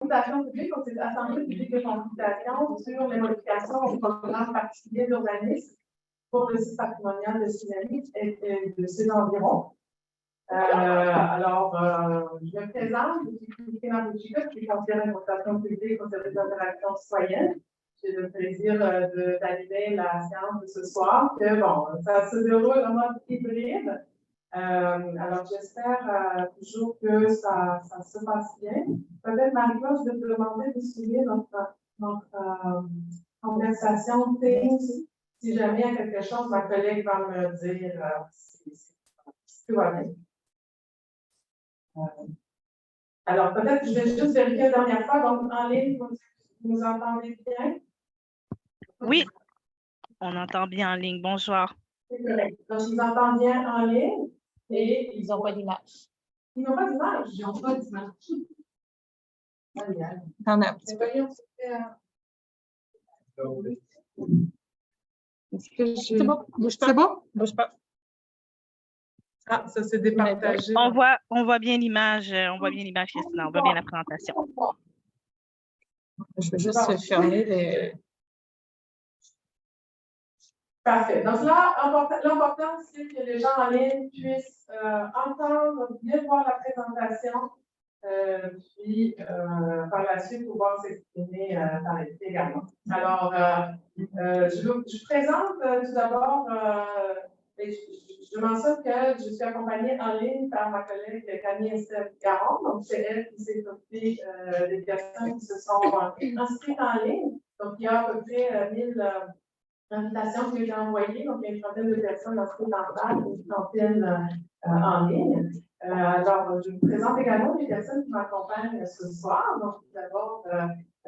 consultation publique, donc c'est Assemblée publique de consultation sur les modifications au programme particulier d'urbanisme pour le site patrimonial de Cynamique et de ses environs. Je me présente, je suis Christina Bouchica, qui est conseillère de consultation publique au service d'interaction citoyenne. J'ai le plaisir d'animer la séance de ce soir, que bon, ça se déroule en mode hybride. J'espère toujours que ça se passe bien. Peut-être, Marie-Claude, je vais te demander de suivre notre conversation Teams. Si jamais il y a quelque chose, ma collègue va me dire si tout va bien. Alors, peut-être que je vais juste vérifier la dernière fois. Donc, en ligne, vous nous entendez bien? Oui, on entend bien en ligne. Bonsoir. C'est correct. Donc, ils entendent bien en ligne. Et ils n'ont pas d'image. Ils n'ont pas d'image. Ils n'ont pas d'image. T'en as un petit peu. C'est bon? Bouge pas. C'est bon? Bouge pas. Ah, ça s'est départagé. On voit bien l'image. On voit bien l'image, Christina. On voit bien la présentation. Je vais juste fermer les... Parfait. Donc là, l'important, c'est que les gens en ligne puissent entendre, bien voir la présentation, puis par la suite pouvoir s'exprimer par l'écrit également. Alors, je présente tout d'abord, je mentionne que je suis accompagnée en ligne par ma collègue Camille Estelle Garon. Donc, c'est elle qui s'est occupée des personnes qui se sont inscrites en ligne. Donc, il y a à peu près 1000 invitations qui ont été envoyées. Donc, il y a une trentaine de personnes inscrites en salle, une trentaine en ligne. Alors, je vous présente également les personnes qui m'accompagnent ce soir. Donc, tout d'abord,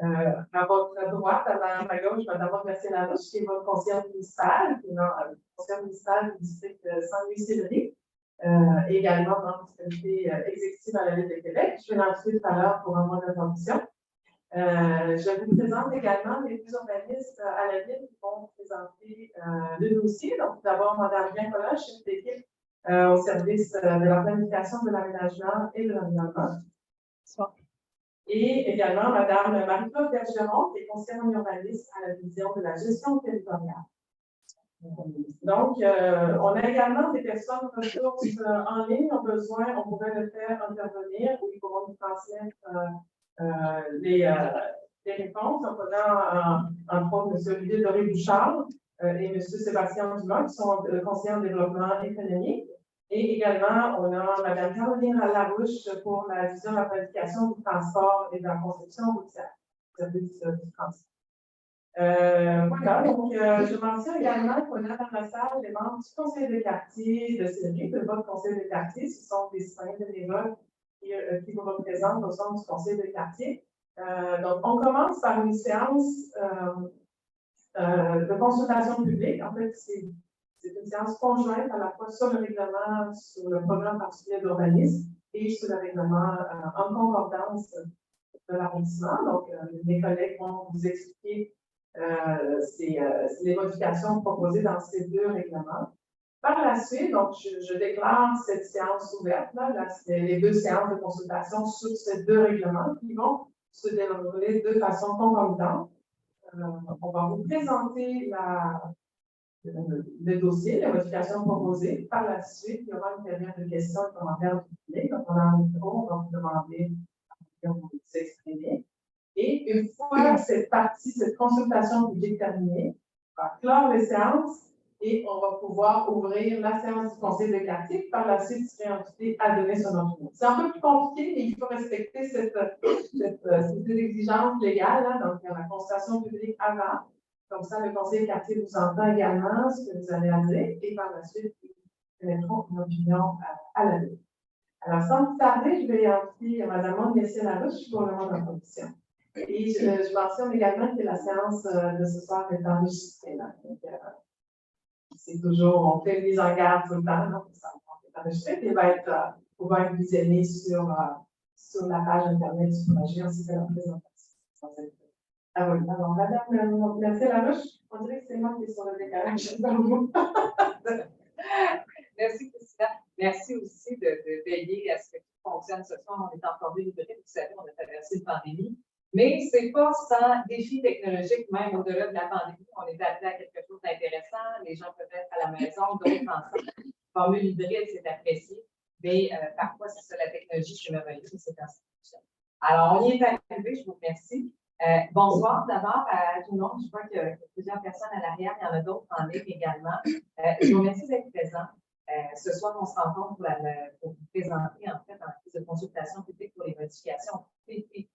à votre droite, à ma gauche, Mme Mercier Larouche, qui est votre conseillère municipale, qui est conseillère municipale du district de Saint-Louis-Sillery, également dans l'autorité exécutive à la Ville de Québec. Je vais l'inviter tout à l'heure pour un mois d'introduction. Je vous présente également les deux organismes à la Ville qui vont présenter le dossier. Donc, tout d'abord, Mme Bien Collin, chef d'équipe au service de la planification de l'aménagement et de l'environnement. Et également, Mme Marie-Claude Bergeron, qui est conseillère en urbanisme à la division de la gestion territoriale. Donc, on a également des personnes ressources en ligne au besoin, on pourrait le faire intervenir ou ils pourront nous transmettre les réponses. Donc, on a entre autres M. Olivier Doré-Bouchard et M. Sébastien Dumas, qui sont conseillers en développement économique. Et également, on a Mme Caroline Larouche pour la vision de la planification du transport et de la conception routière, service du transport. Voilà, donc je mentionne également qu'on a dans la salle les membres du conseil de quartier de Sillery, de votre conseil de quartier. Ce sont des citoyens bénévoles qui vous représentent au sein du conseil de quartier. Donc, on commence par une séance de consultation publique. En fait, c'est une séance conjointe à la fois sur le règlement, sur le programme particulier d'urbanisme et sur le règlement en concordance de l'arrondissement. Donc, mes collègues vont vous expliquer les modifications proposées dans ces deux règlements. Par la suite, donc, je déclare cette séance ouverte, les deux séances de consultation sur ces deux règlements qui vont se dérouler de façon concomitante. On va vous présenter le dossier, les modifications proposées. Par la suite, il y aura une période de questions et commentaires du public. Donc, on a un micro, on va vous demander de vous exprimer. Et une fois cette partie, cette consultation publique terminée, on va clore les séances et on va pouvoir ouvrir la séance du conseil de quartier. Par la suite, serait invité à donner son opinion. C'est un peu plus compliqué, mais il faut respecter cette exigence légale. Hein. Donc, il y a la consultation publique avant. Comme ça, le conseil de quartier vous entend également ce que vous avez à dire. Et par la suite, ils mettront une opinion à la vie. Alors, sans plus tarder, je vais inviter Mme Mercier Larouche pour le mot d'introduction. Et je mentionne également que la séance de ce soir est enregistrée. Là. Donc, c'est toujours, on fait une mise en garde tout le temps, donc ça est enregistré et va pouvoir être visionné sur la page Internet du projet ainsi que la présentation. Ah oui, alors, Mme Mercier Larouche, on dirait que c'est moi qui est sur le décalage. Merci, Christina. Merci aussi de veiller à ce que tout fonctionne ce soir. On est en formule hybride. Vous savez, on a traversé une pandémie. Mais ce n'est pas sans défi technologique, même au-delà de la pandémie. On est appelé à quelque chose d'intéressant. Les gens peuvent être à la maison, d'autres ensemble. Formule hybride, c'est apprécié. Mais parfois, c'est ça, la technologie, c'est merveilleux, c'est institutionnel. Alors, on y est arrivé, je vous remercie. Bonsoir d'abord à tout le monde. Je vois qu'il y a plusieurs personnes à l'arrière, il y en a d'autres en ligne également. Je vous remercie d'être présents. Ce soir, on se rencontre pour vous présenter, en fait, en prise de consultation publique pour les modifications PPI,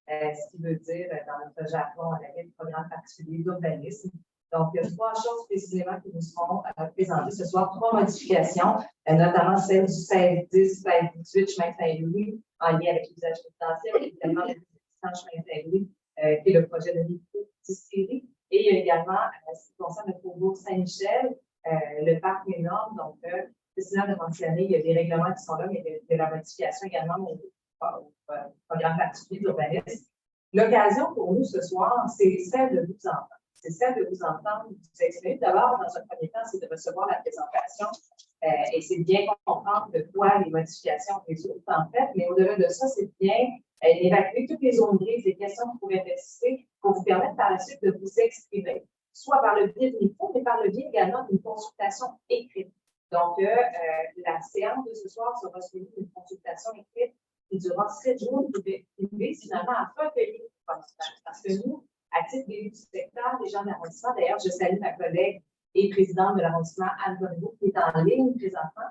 ce qui veut dire, dans notre jargon, le programme particulier d'urbanisme. Donc, il y a 3 choses précisément qui nous seront présentées ce soir, 3 modifications, notamment celle du 16-10, 16-18, chemin Saint-Louis, en lien avec l'usage résidentiel, et également le chemin Saint-Louis, qui est le projet de micro-distillerie. Et il y a également, ce qui concerne le faubourg Saint-Michel, le parc des normes. Donc, précisément de mentionner, il y a des règlements qui sont là, mais il y a la modification également au programme particulier d'urbanisme. L'occasion pour nous ce soir, c'est celle de vous entendre. C'est celle de vous entendre vous exprimer. D'abord, dans un premier temps, c'est de recevoir la présentation et c'est bien comprendre de quoi les modifications résultent en fait. Mais au-delà de ça, c'est bien d'évacuer toutes les zones grises, les questions que vous pouvez persister pour vous permettre par la suite de vous exprimer, soit par le biais de micro, mais par le biais également d'une consultation écrite. Donc, la séance de ce soir sera suivie d'une consultation écrite qui durera 7 jours privés, finalement, à recueillir parce que nous, à titre d'élu du secteur, les gens de l'arrondissement, d'ailleurs, je salue ma collègue et présidente de l'arrondissement, Anne Bonneau, qui est en ligne présentement,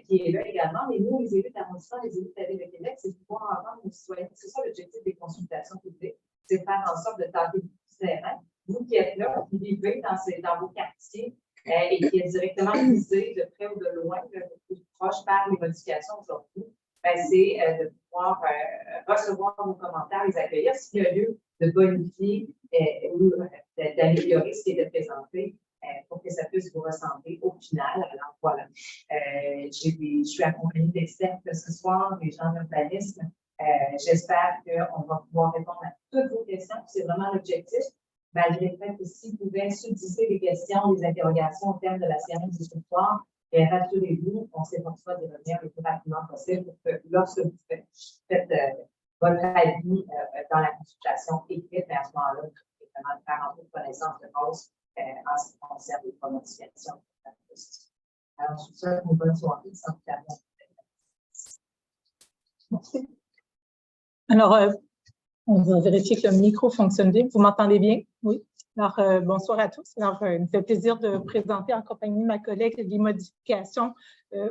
qui est là également. Mais nous, les élus de l'arrondissement, les élus de la Ville de Québec, c'est de pouvoir entendre nos citoyens. C'est ça l'objectif des consultations publiques, c'est de faire en sorte de tenter du terrain. Vous qui êtes là, qui vivez dans vos quartiers et qui êtes directement visés de près ou de loin, de plus proche par les modifications aujourd'hui, c'est de pouvoir recevoir vos commentaires, les accueillir s'il y a lieu de bonifier ou d'améliorer ce qui est présenté pour que ça puisse vous ressembler au final. Alors voilà, je suis accompagnée d'experts ce soir, des gens d'urbanisme. J'espère qu'on va pouvoir répondre à toutes vos questions. C'est vraiment l'objectif, malgré le fait que si vous pouvez subdiviser les questions, les interrogations au terme de la séance du soir, rassurez-vous, on s'efforcera de revenir le plus rapidement possible pour que lorsque vous faites votre avis dans la consultation écrite, mais à ce moment-là, vous pouvez vraiment faire en toute connaissance de cause en ce qui concerne les promotions. Alors, je vous souhaite une bonne soirée sans plus tarder. Merci. Alors, on va vérifier que le micro fonctionne bien. Vous m'entendez bien? Oui. Alors, bonsoir à tous. Alors, il me fait plaisir de présenter en compagnie de ma collègue les modifications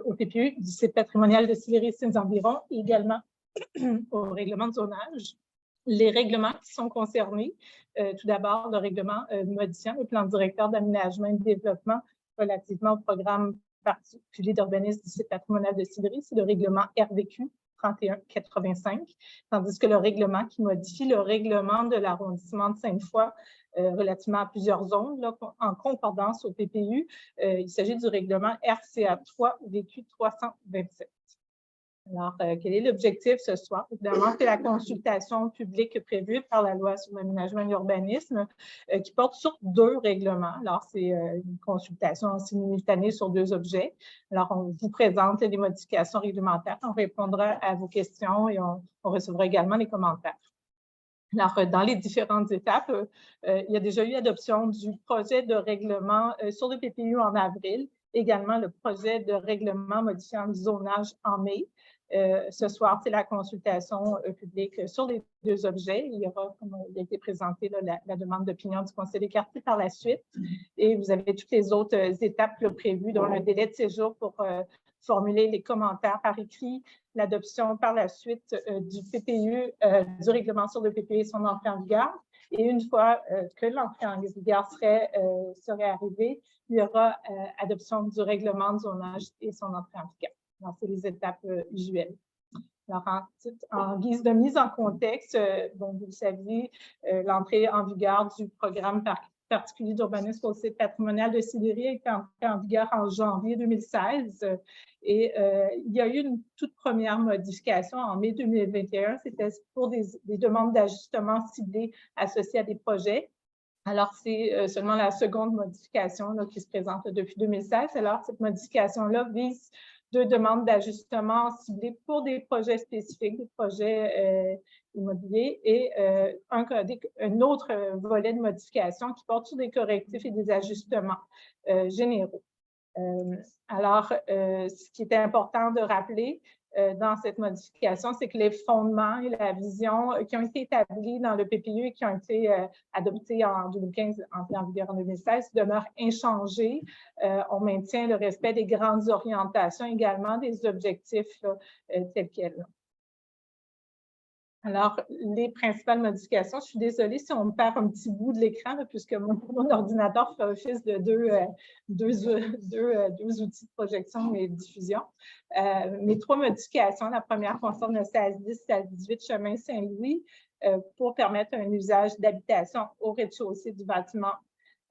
au PPU du site patrimonial de Sillery et ses environs et également au règlement de zonage. Les règlements qui sont concernés, tout d'abord, le règlement modifiant le plan directeur d'aménagement et de développement relativement au programme particulier d'urbanisme du site patrimonial de Sillery, c'est le règlement RVQ 3185, tandis que le règlement qui modifie le règlement de l'arrondissement de Sainte-Foy relativement à plusieurs zones, là, en concordance au PPU, il s'agit du règlement RCA 3 VQ 327. Alors, quel est l'objectif ce soir? Évidemment, c'est la consultation publique prévue par la loi sur l'aménagement et l'urbanisme qui porte sur 2 règlements. Alors, c'est une consultation en simultané sur 2 objets. Alors, on vous présente les modifications réglementaires, on répondra à vos questions et on recevra également les commentaires. Alors, dans les différentes étapes, il y a déjà eu adoption du projet de règlement sur le PPU en avril, également le projet de règlement modifiant le zonage en mai. Ce soir, c'est la consultation publique sur les 2 objets. Il y aura, comme il a été présenté, là, la demande d'opinion du Conseil des quartiers par la suite. Et vous avez toutes les autres étapes là, prévues, dont le délai de séjour pour formuler les commentaires par écrit, l'adoption par la suite du PPU, du règlement sur le PPU et son entrée en vigueur. Et une fois que l'entrée en vigueur serait arrivée, il y aura adoption du règlement de zonage et son entrée en vigueur. Donc, c'est les étapes usuelles. Alors, en guise de mise en contexte, bon, vous le savez, l'entrée en vigueur du programme particulier d'urbanisme au site patrimonial de Sillery est entrée en vigueur en janvier 2016. Et il y a eu une toute première modification en mai 2021. C'était pour des demandes d'ajustement ciblées associées à des projets. Alors, c'est seulement la seconde modification là, qui se présente depuis 2016. Alors, cette modification-là vise 2 demandes d'ajustement ciblées pour des projets spécifiques, des projets immobiliers, et un autre volet de modification qui porte sur des correctifs et des ajustements généraux. Alors, ce qui est important de rappeler dans cette modification, c'est que les fondements et la vision qui ont été établis dans le PPU et qui ont été adoptés en 2015, entrés en vigueur en 2016, demeurent inchangés. On maintient le respect des grandes orientations, également des objectifs tels quels. Alors, les principales modifications, je suis désolée si on me perd un petit bout de l'écran, puisque mon ordinateur fait office de deux outils de projection et de diffusion. Mes 3 modifications, la première concerne le 1610-1618 chemin Saint-Louis pour permettre un usage d'habitation au rez-de-chaussée du bâtiment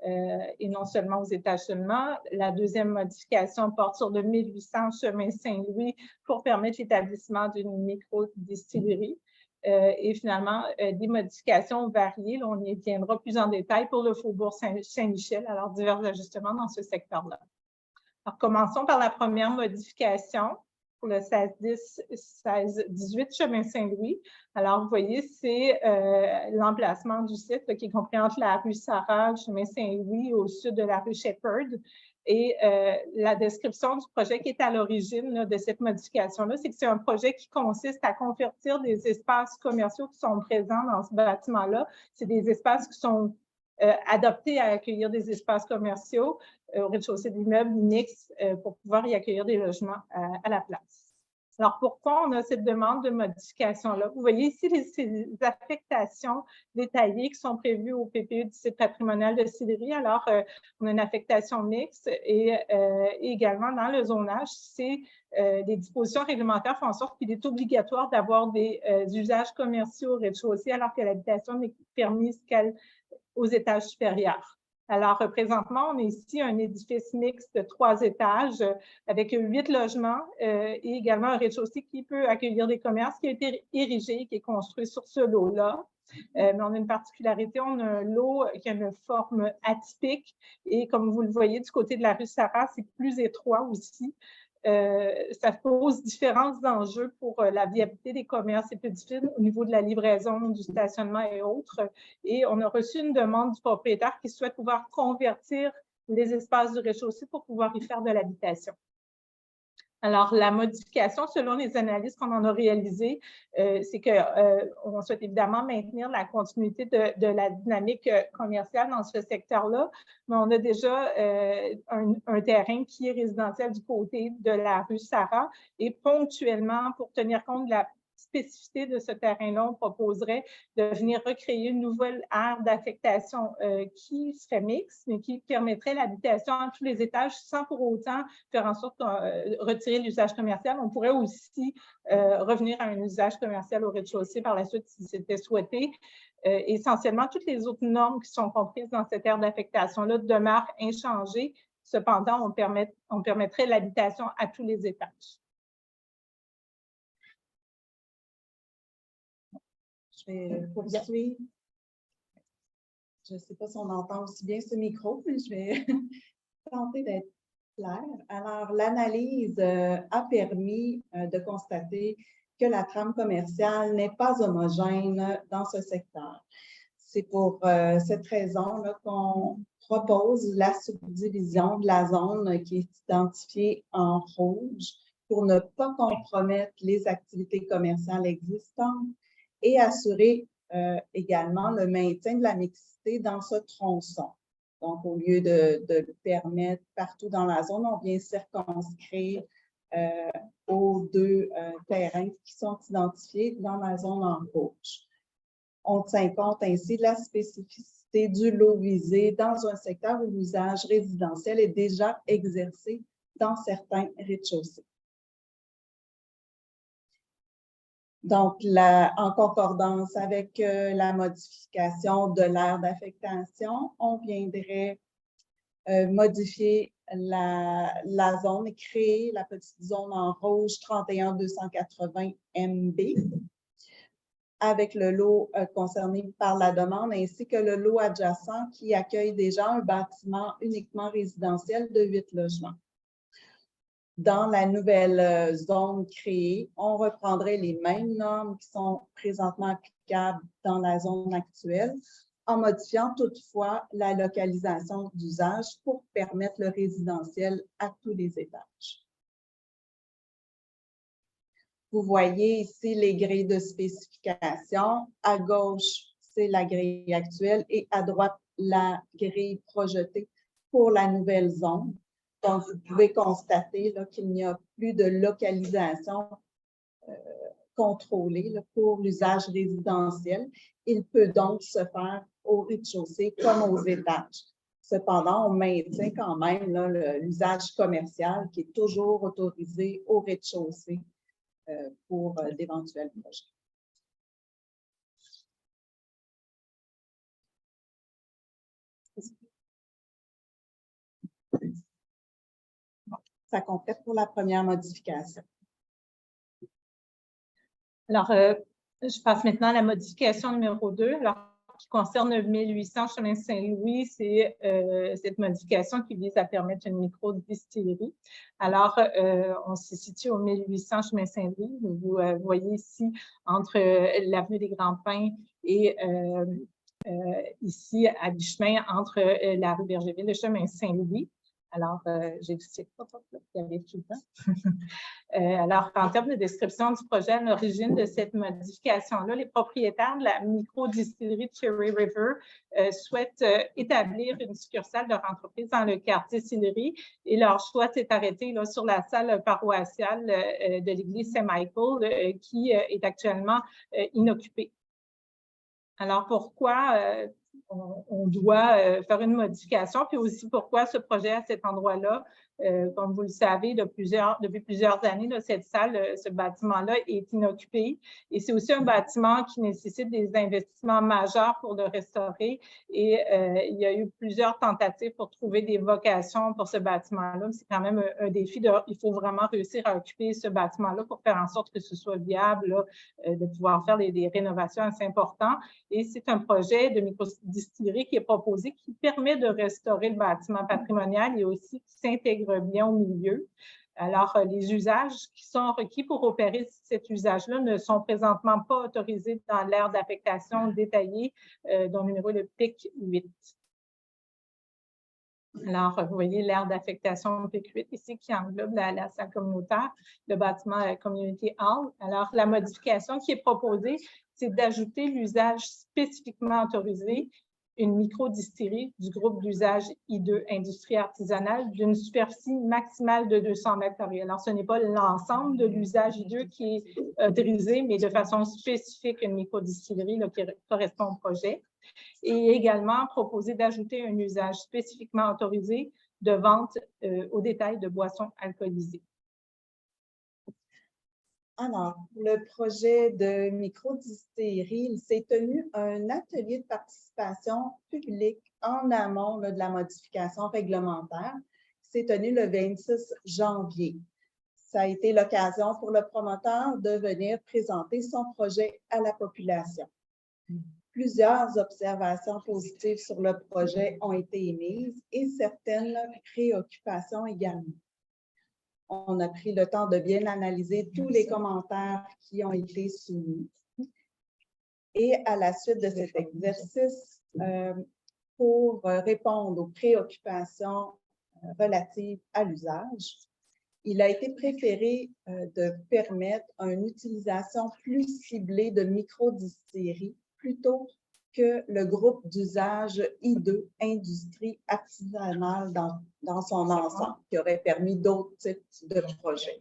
et non seulement aux étages seulement. La deuxième modification porte sur le 1800 chemin Saint-Louis pour permettre l'établissement d'une micro-distillerie. Et finalement, des modifications variées. Là, on y viendra plus en détail pour le Faubourg Saint-Michel, alors divers ajustements dans ce secteur-là. Alors, commençons par la première modification pour le 1610-1618 chemin Saint-Louis. Alors, vous voyez, c'est l'emplacement du site qui est compris entre la rue Sarah, le chemin Saint-Louis, au sud de la rue Shepherd. Et la description du projet qui est à l'origine de cette modification-là, c'est que c'est un projet qui consiste à convertir des espaces commerciaux qui sont présents dans ce bâtiment-là. C'est des espaces qui sont adaptés à accueillir des espaces commerciaux au rez-de-chaussée de l'immeuble mixte pour pouvoir y accueillir des logements à la place. Alors, pourquoi on a cette demande de modification-là? Vous voyez ici ces affectations détaillées qui sont prévues au PPU du site patrimonial de Sillery. Alors, on a une affectation mixte et également dans le zonage, les dispositions réglementaires font en sorte qu'il est obligatoire d'avoir des usages commerciaux au rez-de-chaussée alors que l'habitation n'est permise qu'aux étages supérieurs. Alors, présentement, on est ici un édifice mixte de 3 étages avec 8 logements et également un rez-de-chaussée qui peut accueillir des commerces qui a été érigé, qui est construit sur ce lot-là. Mais on a une particularité, on a un lot qui a une forme atypique et comme vous le voyez du côté de la rue Sarah, c'est plus étroit aussi. Ça pose différents enjeux pour la viabilité des commerces. C'est plus difficile au niveau de la livraison, du stationnement et autres. Et on a reçu une demande du propriétaire qui souhaite pouvoir convertir les espaces du rez-de-chaussée pour pouvoir y faire de l'habitation. Alors, la modification, selon les analyses qu'on en a réalisées, c'est qu'on souhaite évidemment maintenir la continuité de la dynamique commerciale dans ce secteur-là, mais on a déjà un terrain qui est résidentiel du côté de la rue Sarah et ponctuellement, pour tenir compte de la spécificité de ce terrain-là, on proposerait de venir recréer une nouvelle aire d'affectation qui serait mixte, mais qui permettrait l'habitation à tous les étages sans pour autant faire en sorte de retirer l'usage commercial. On pourrait aussi revenir à un usage commercial au rez-de-chaussée par la suite si c'était souhaité. Essentiellement, toutes les autres normes qui sont comprises dans cette aire d'affectation-là demeurent inchangées. Cependant, on permettrait l'habitation à tous les étages. Je vais poursuivre. Je ne sais pas si on entend aussi bien ce micro, mais je vais tenter d'être claire. Alors, l'analyse a permis de constater que la trame commerciale n'est pas homogène dans ce secteur. C'est pour cette raison qu'on propose la subdivision de la zone qui est identifiée en rouge pour ne pas compromettre les activités commerciales existantes et assurer également le maintien de la mixité dans ce tronçon. Donc, au lieu de le permettre partout dans la zone, on vient circonscrire aux 2 terrains qui sont identifiés dans la zone en rouge. On tient compte ainsi de la spécificité du lot visé dans un secteur où l'usage résidentiel est déjà exercé dans certains rez-de-chaussée. Donc, en concordance avec la modification de l'aire d'affectation, on viendrait modifier la zone et créer la petite zone en rouge 31280 MB avec le lot concerné par la demande ainsi que le lot adjacent qui accueille déjà un bâtiment uniquement résidentiel de 8 logements. dans la nouvelle zone créée, on reprendrait les mêmes normes qui sont présentement applicables dans la zone actuelle, en modifiant toutefois la localisation d'usage pour permettre le résidentiel à tous les étages. Vous voyez ici les grilles de spécification. À gauche, c'est la grille actuelle et à droite, la grille projetée pour la nouvelle zone. Donc, vous pouvez constater qu'il n'y a plus de localisation contrôlée pour l'usage résidentiel. Il peut donc se faire au rez-de-chaussée comme aux étages. Cependant, on maintient quand même l'usage commercial qui est toujours autorisé au rez-de-chaussée pour d'éventuels projets. Ça complète pour la première modification. Alors, je passe maintenant à la modification numéro 2. Alors, qui concerne 1800 chemin Saint-Louis, c'est cette modification qui vise à permettre une micro-distillerie. Alors, on se situe au 1800 chemin Saint-Louis. Vous voyez ici, entre l'avenue des Grands Pins et ici, à mi-chemin, entre la rue Bergeville et le chemin Saint-Louis. Alors, j'ai du site qui arrive tout le temps. Alors, en termes de description du projet, à l'origine de cette modification-là, les propriétaires de la micro-distillerie de Cherry River souhaitent établir une succursale de leur entreprise dans le quartier Sillery et leur choix s'est arrêté là, sur la salle paroissiale de l'église Saint-Michael qui est actuellement inoccupée. Alors, pourquoi on doit faire une modification, puis aussi pourquoi ce projet à cet endroit-là, comme vous le savez, depuis plusieurs années, là, cette salle, ce bâtiment-là est inoccupé. Et c'est aussi un bâtiment qui nécessite des investissements majeurs pour le restaurer. Et il y a eu plusieurs tentatives pour trouver des vocations pour ce bâtiment-là. C'est quand même un défi. Il faut vraiment réussir à occuper ce bâtiment-là pour faire en sorte que ce soit viable, là, de pouvoir faire des rénovations assez importantes. Et c'est un projet de microdistillerie qui est proposé, qui permet de restaurer le bâtiment patrimonial et aussi qui s'intègre bien au milieu. Alors, les usages qui sont requis pour opérer cet usage-là ne sont présentement pas autorisés dans l'aire d'affectation détaillée dont le numéro est le PIC 8. Alors, vous voyez l'aire d'affectation PIC 8 ici qui englobe la salle communautaire, le bâtiment Community Hall. Alors, la modification qui est proposée, c'est d'ajouter l'usage spécifiquement autorisé, une microdistillerie du groupe d'usage I2 industrie artisanale d'une superficie maximale de 200 mètres carrés. Alors, ce n'est pas l'ensemble de l'usage I2 qui est autorisé, mais de façon spécifique, une microdistillerie là, qui correspond au projet. Et également proposer d'ajouter un usage spécifiquement autorisé de vente au détail de boissons alcoolisées. Alors, le projet de microdistillerie, il s'est tenu un atelier de participation publique en amont là, de la modification réglementaire qui s'est tenu le 26 janvier. Ça a été l'occasion pour le promoteur de venir présenter son projet à la population. Plusieurs observations positives sur le projet ont été émises et certaines préoccupations également. On a pris le temps de bien analyser tous les commentaires qui ont été soumis. Et à la suite de cet exercice, pour répondre aux préoccupations relatives à l'usage, il a été préféré de permettre une utilisation plus ciblée de microdistillerie plutôt que le groupe d'usage I2, industrie artisanale dans son ensemble, qui aurait permis d'autres types de projets.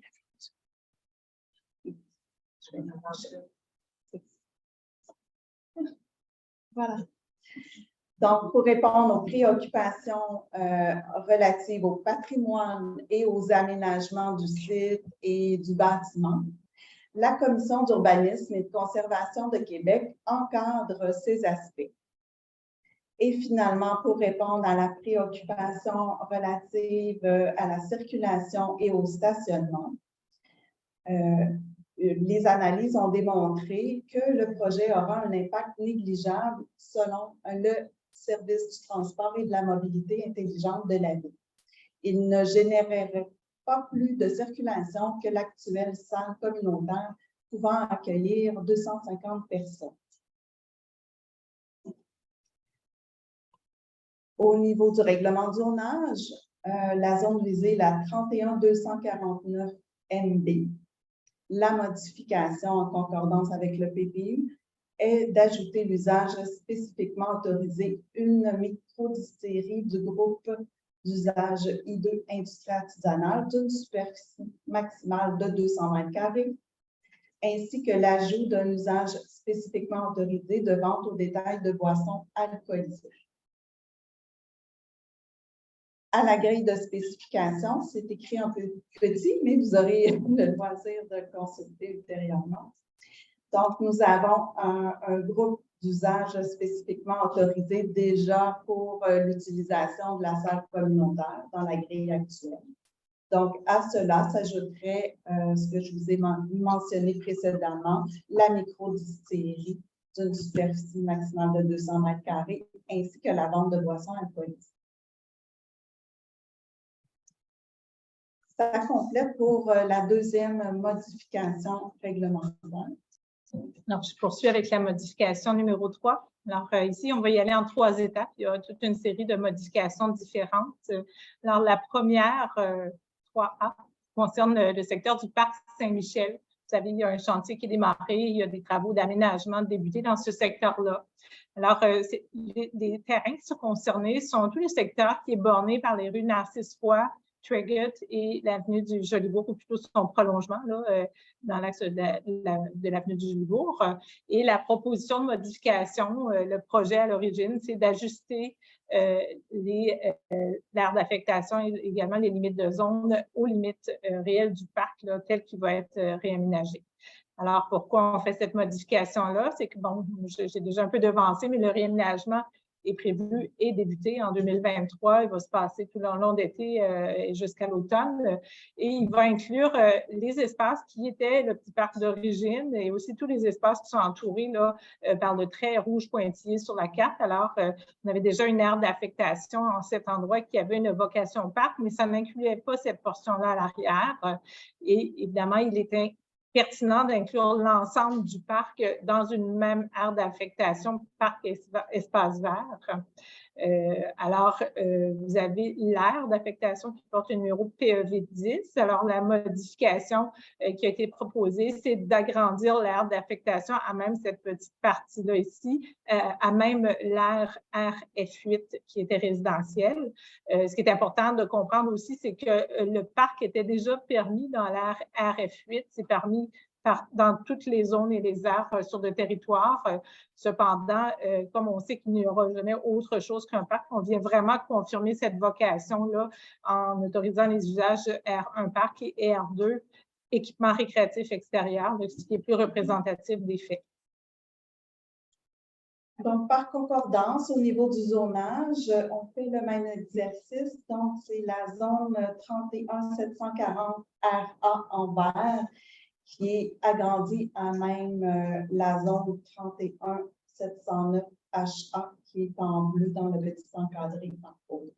Voilà. Donc, pour répondre aux préoccupations relatives au patrimoine et aux aménagements du site et du bâtiment, la Commission d'urbanisme et de conservation de Québec encadre ces aspects. Et finalement, pour répondre à la préoccupation relative à la circulation et au stationnement, les analyses ont démontré que le projet aura un impact négligeable selon le service du transport et de la mobilité intelligente de la ville. Il ne générerait pas plus de circulation que l'actuelle salle communautaire pouvant accueillir 250 personnes. Au niveau du règlement du zonage, la zone visée, la 31249 MB, la modification en concordance avec le PPU est d'ajouter l'usage spécifiquement autorisé une microdistillerie du groupe d'usage I2 industrie artisanale d'une superficie maximale de 200 m², ainsi que l'ajout d'un usage spécifiquement autorisé de vente au détail de boissons alcoolisées. À la grille de spécification, c'est écrit un peu petit, mais vous aurez le loisir de consulter ultérieurement. Donc, nous avons un groupe d'usage spécifiquement autorisé déjà pour l'utilisation de la salle communautaire dans la grille actuelle. Donc, à cela s'ajouterait ce que je vous ai mentionné précédemment, la microdistillerie d'une superficie maximale de 200 m², ainsi que la vente de boissons alcoolisées. Ça complète pour la deuxième modification réglementaire. Alors, je poursuis avec la modification numéro 3. Alors, ici, on va y aller en 3 étapes. Il y a toute une série de modifications différentes. Alors, la première, 3A, concerne le secteur du parc Saint-Michel. Vous savez, il y a un chantier qui est démarré, il y a des travaux d'aménagement débutés dans ce secteur-là. Alors, les terrains qui sont concernés sont tous les secteurs qui est borné par les rues Narcisse-Foy, Tregut et l'avenue du Jolibourg, ou plutôt son prolongement là, dans l'axe de l'avenue du Jolibourg. Et la proposition de modification, le projet à l'origine, c'est d'ajuster l'aire d'affectation et également les limites de zone aux limites réelles du parc, là, tel qu'il va être réaménagé. Alors, pourquoi on fait cette modification-là? C'est que, bon, j'ai déjà un peu devancé, mais le réaménagement est prévu et débuté en 2023. Il va se passer tout le long d'été jusqu'à l'automne. Et il va inclure les espaces qui étaient le petit parc d'origine et aussi tous les espaces qui sont entourés là, par le trait rouge pointillé sur la carte. Alors, on avait déjà une aire d'affectation en cet endroit qui avait une vocation parc, mais ça n'incluait pas cette portion-là à l'arrière. Et évidemment, il était pertinent d'inclure l'ensemble du parc dans une même aire d'affectation parc-espace vert. Vous avez l'aire d'affectation qui porte le numéro PEV 10. Alors, la modification qui a été proposée, c'est d'agrandir l'aire d'affectation à même cette petite partie-là ici, à même l'aire RF8 qui était résidentielle. Ce qui est important de comprendre aussi, c'est que le parc était déjà permis dans l'aire RF8. C'est permis dans toutes les zones et les aires sur le territoire. Cependant, comme on sait qu'il n'y aura jamais autre chose qu'un parc, on vient vraiment confirmer cette vocation-là en autorisant les usages R1 parc et R2 équipement récréatif extérieur, ce qui est plus représentatif des faits. Donc, par concordance, au niveau du zonage, on fait le même exercice. Donc, c'est la zone 31 740 RA en vert qui est agrandie à même la zone 31 709 HA qui est en bleu dans le petit encadré en haut.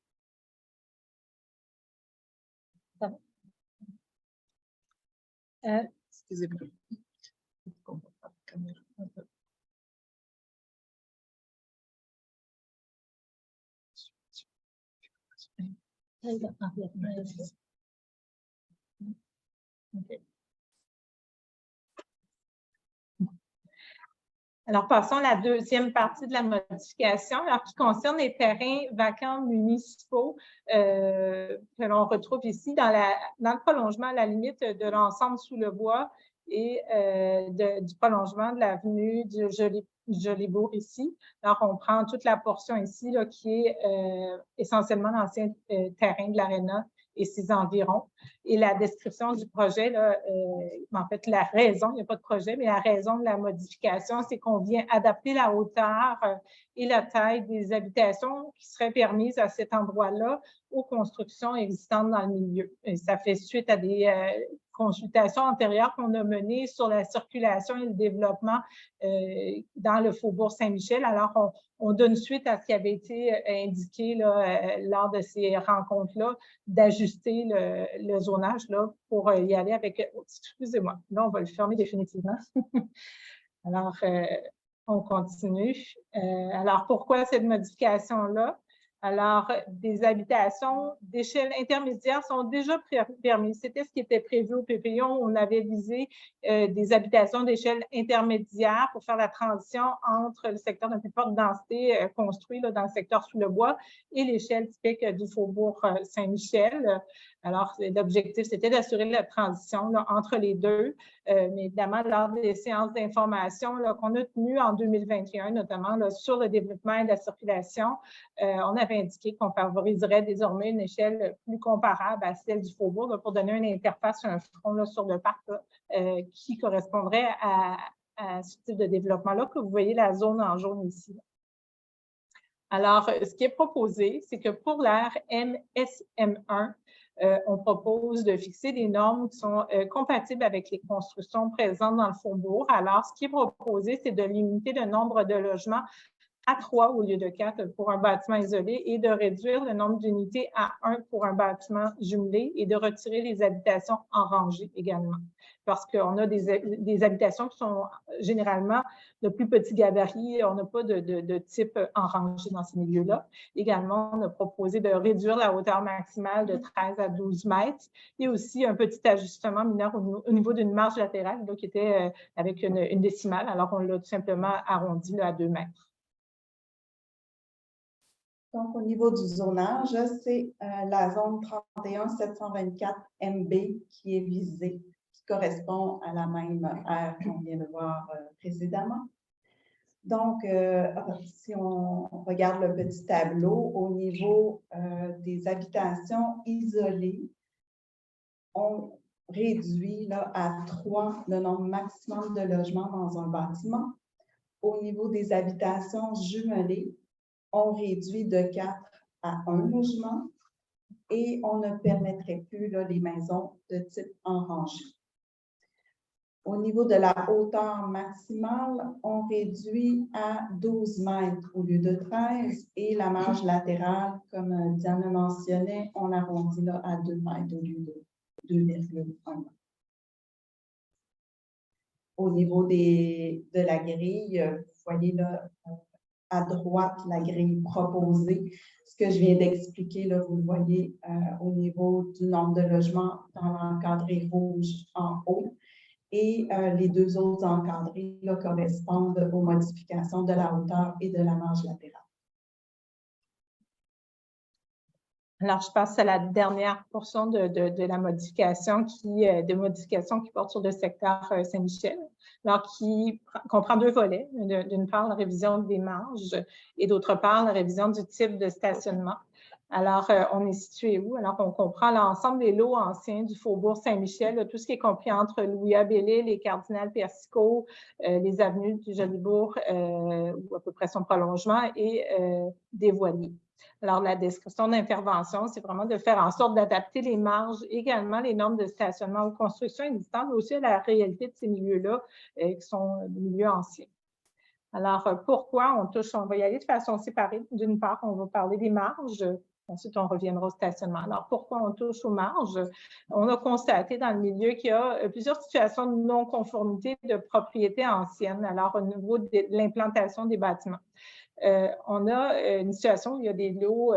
Excusez-moi. Okay. Alors, passons à la deuxième partie de la modification, alors, qui concerne les terrains vacants municipaux que l'on retrouve ici dans le prolongement à la limite de l'ensemble sous le bois et du prolongement de l'avenue du Jolibourg ici. Alors, on prend toute la portion ici là, qui est essentiellement l'ancien terrain de l'Arena et ses environs. Et la description du projet, là, en fait, la raison, il n'y a pas de projet, mais la raison de la modification, c'est qu'on vient adapter la hauteur et la taille des habitations qui seraient permises à cet endroit-là aux constructions existantes dans le milieu. Et ça fait suite à des consultations antérieures qu'on a menées sur la circulation et le développement dans le Faubourg Saint-Michel. Alors, on donne suite à ce qui avait été indiqué là, lors de ces rencontres-là, d'ajuster le zonage là, pour y aller avec... Excusez-moi, là, on va le fermer définitivement. Alors, on continue. Alors, pourquoi cette modification-là? Alors, des habitations d'échelle intermédiaire sont déjà permises. C'était ce qui était prévu au PPI. On avait visé des habitations d'échelle intermédiaire pour faire la transition entre le secteur de plus forte densité construit là, dans le secteur sous le bois et l'échelle typique du Faubourg Saint-Michel. Alors, l'objectif, c'était d'assurer la transition là, entre les deux. Mais évidemment, lors des séances d'information qu'on a tenues en 2021, notamment là, sur le développement et la circulation, on avait indiqué qu'on favoriserait désormais une échelle plus comparable à celle du Faubourg là, pour donner une interface, un front là, sur le parc là, qui correspondrait à ce type de développement-là, que vous voyez la zone en jaune ici. Là. Alors, ce qui est proposé, c'est que pour l'aire MSM1, on propose de fixer des normes qui sont compatibles avec les constructions présentes dans le Faubourg. Alors, ce qui est proposé, c'est de limiter le nombre de logements à 3 au lieu de 4 pour un bâtiment isolé et de réduire le nombre d'unités à 1 pour un bâtiment jumelé et de retirer les habitations en rangée également. Parce qu'on a des habitations qui sont généralement de plus petits gabarits, on n'a pas de type en rangée dans ces milieux-là. Également, on a proposé de réduire la hauteur maximale de 13 à 12 mètres et aussi un petit ajustement mineur au niveau d'une marge latérale là, qui était avec une décimale. Alors, on l'a tout simplement arrondi là, à 2 mètres. Donc, au niveau du zonage, c'est la zone 31 724 MB qui est visée, qui correspond à la même aire qu'on vient de voir précédemment. Donc, si on regarde le petit tableau, au niveau des habitations isolées, on réduit là, à 3 le nombre maximum de logements dans un bâtiment. Au niveau des habitations jumelées, on réduit de 4 à 1 logement et on ne permettrait plus là, les maisons de type en rangée. Au niveau de la hauteur maximale, on réduit à 12 mètres au lieu de 13 et la marge latérale, comme Diane mentionnait, on l'arrondit là à 2 mètres au lieu de 2,1 mètres. Au niveau de la grille, vous voyez là, à droite, la grille proposée. Ce que je viens d'expliquer, là, vous le voyez au niveau du nombre de logements dans l'encadré rouge en haut. Et les deux autres encadrés là, correspondent aux modifications de la hauteur et de la marge latérale. Alors, je passe à la dernière portion de la modification qui porte sur le secteur Saint-Michel, alors qui comprend 2 volets. D'une part, la révision des marges et d'autre part, la révision du type de stationnement. Alors, on est situé où? Alors, on comprend l'ensemble des lots anciens du Faubourg Saint-Michel, tout ce qui est compris entre Louis-A-Bellil, les Cardinal-Persico, les avenues du Jolibourg, ou à peu près son prolongement, et des voiliers. Alors, la description d'intervention, c'est vraiment de faire en sorte d'adapter les marges, également les normes de stationnement aux constructions existantes, mais aussi à la réalité de ces milieux-là, qui sont des milieux anciens. Alors, pourquoi on touche? On va y aller de façon séparée. D'une part, on va parler des marges. Ensuite, on reviendra au stationnement. Alors, pourquoi on touche aux marges? On a constaté dans le milieu qu'il y a plusieurs situations de non-conformité de propriété ancienne, alors au niveau de l'implantation des bâtiments. On a une situation où il y a des lots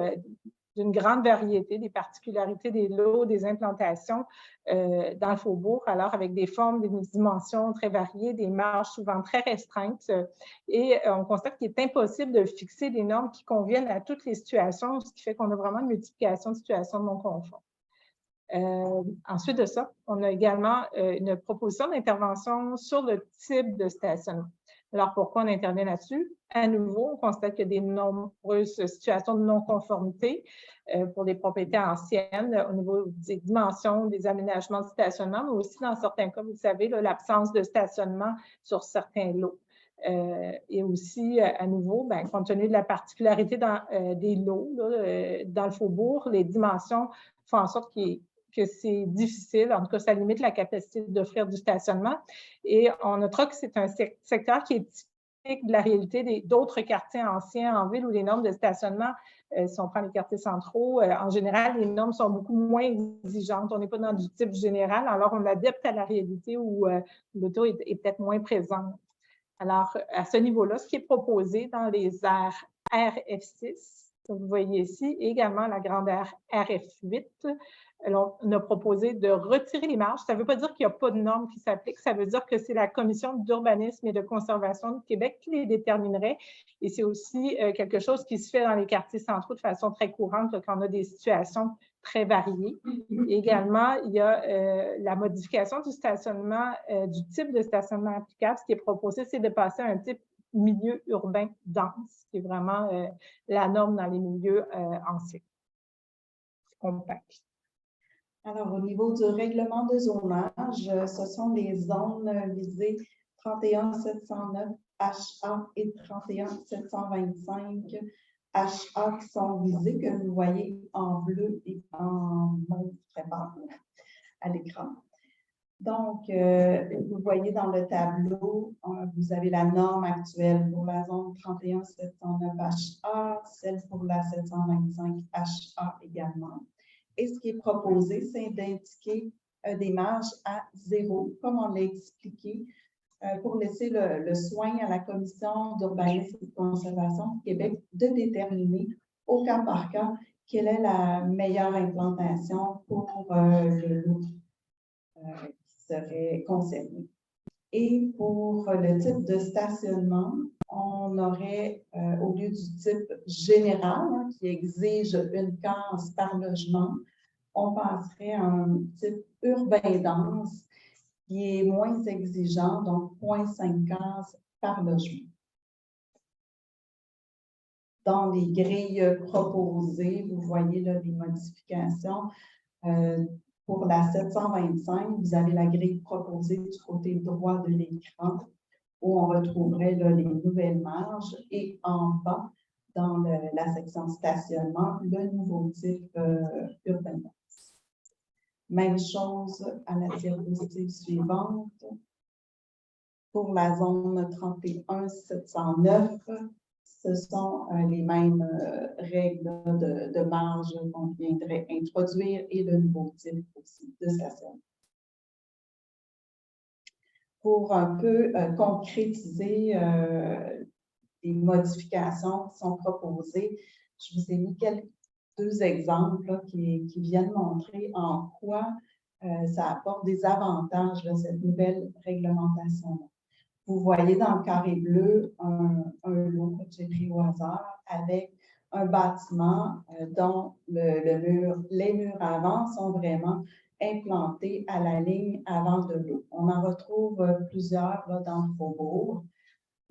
d'une grande variété, des particularités des lots, des implantations dans le Faubourg, alors avec des formes, des dimensions très variées, des marges souvent très restreintes. Et on constate qu'il est impossible de fixer des normes qui conviennent à toutes les situations, ce qui fait qu'on a vraiment une multiplication de situations non conformes. Ensuite de ça, on a également une proposition d'intervention sur le type de stationnement. Alors, pourquoi on intervient là-dessus? À nouveau, on constate qu'il y a de nombreuses situations de non-conformité pour les propriétés anciennes au niveau des dimensions, des aménagements de stationnement, mais aussi dans certains cas, vous savez, l'absence de stationnement sur certains lots. Et aussi, à nouveau, compte tenu de la particularité des lots dans le Faubourg, les dimensions font en sorte qu'il que c'est difficile. En tout cas, ça limite la capacité d'offrir du stationnement. Et on notera que c'est un secteur qui est typique de la réalité d'autres quartiers anciens en ville où les normes de stationnement, si on prend les quartiers centraux, en général, les normes sont beaucoup moins exigeantes. On n'est pas dans du type général, alors on adapte à la réalité où l'auto est peut-être moins présente. Alors, à ce niveau-là, ce qui est proposé dans les aires RF6, vous voyez ici, également la grande aire RF8, on a proposé de retirer les marges. Ça ne veut pas dire qu'il n'y a pas de normes qui s'appliquent, ça veut dire que c'est la Commission d'urbanisme et de conservation du Québec qui les déterminerait. Et c'est aussi quelque chose qui se fait dans les quartiers centraux de façon très courante là, quand on a des situations très variées. Également, il y a la modification du stationnement, du type de stationnement applicable. Ce qui est proposé, c'est de passer à un type milieu urbain dense, qui est vraiment la norme dans les milieux anciens. Compact. Alors, au niveau du règlement de zonage, ce sont les zones visées 31709 HA et 31725 HA qui sont visées, que vous voyez en bleu et en mauve très bas à l'écran. Donc, vous voyez dans le tableau, vous avez la norme actuelle pour la zone 31709 HA, celle pour la 725 HA également. Et ce qui est proposé, c'est d'indiquer des marges à 0, comme on l'a expliqué, pour laisser le soin à la Commission d'urbanisme et de conservation du Québec de déterminer au cas par cas quelle est la meilleure implantation pour le lot qui serait concerné. Et pour le type de stationnement, on aurait, au lieu du type général, hein, qui exige une case par logement, on passerait à un type urbain dense qui est moins exigeant, donc 0,5 cases par logement. Dans les grilles proposées, vous voyez là les modifications. Pour la 725, vous avez la grille proposée du côté droit de l'écran, où on retrouverait là, les nouvelles marges, et en bas, dans la section stationnement, le nouveau type urbain. Même chose à la diapositive suivante. Pour la zone 31709, ce sont les mêmes règles de marge qu'on viendrait introduire et le nouveau type aussi de stationnement. Pour un peu concrétiser les modifications qui sont proposées, je vous ai mis deux exemples là, qui viennent montrer en quoi ça apporte des avantages, là, cette nouvelle réglementation-là. Vous voyez dans le carré bleu un lot que j'ai pris au hasard avec un bâtiment dont les murs avant sont vraiment implantés à la ligne avant de l'eau. On en retrouve plusieurs là, dans le faubourg.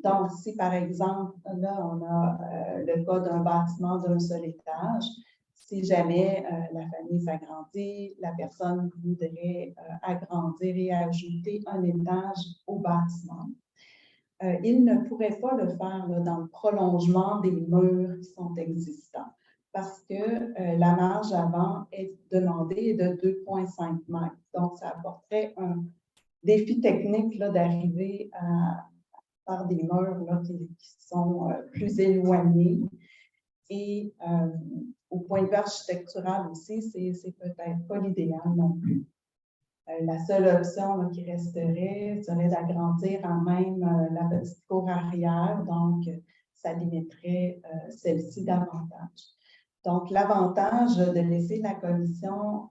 Donc, si par exemple, là, on a le cas d'un bâtiment d'un seul étage, si jamais la famille s'agrandit, la personne voudrait agrandir et ajouter un étage au bâtiment, il ne pourrait pas le faire là, dans le prolongement des murs qui sont existants parce que la marge avant est demandée de 2,5 mètres. Donc, ça apporterait un défi technique d'arriver à faire des murs là, qui sont plus éloignés. Et au point de vue architectural aussi, c'est peut-être pas l'idéal non plus. La seule option là, qui resterait serait d'agrandir en même la petite cour arrière, donc ça limiterait celle-ci davantage. Donc, l'avantage de laisser la commission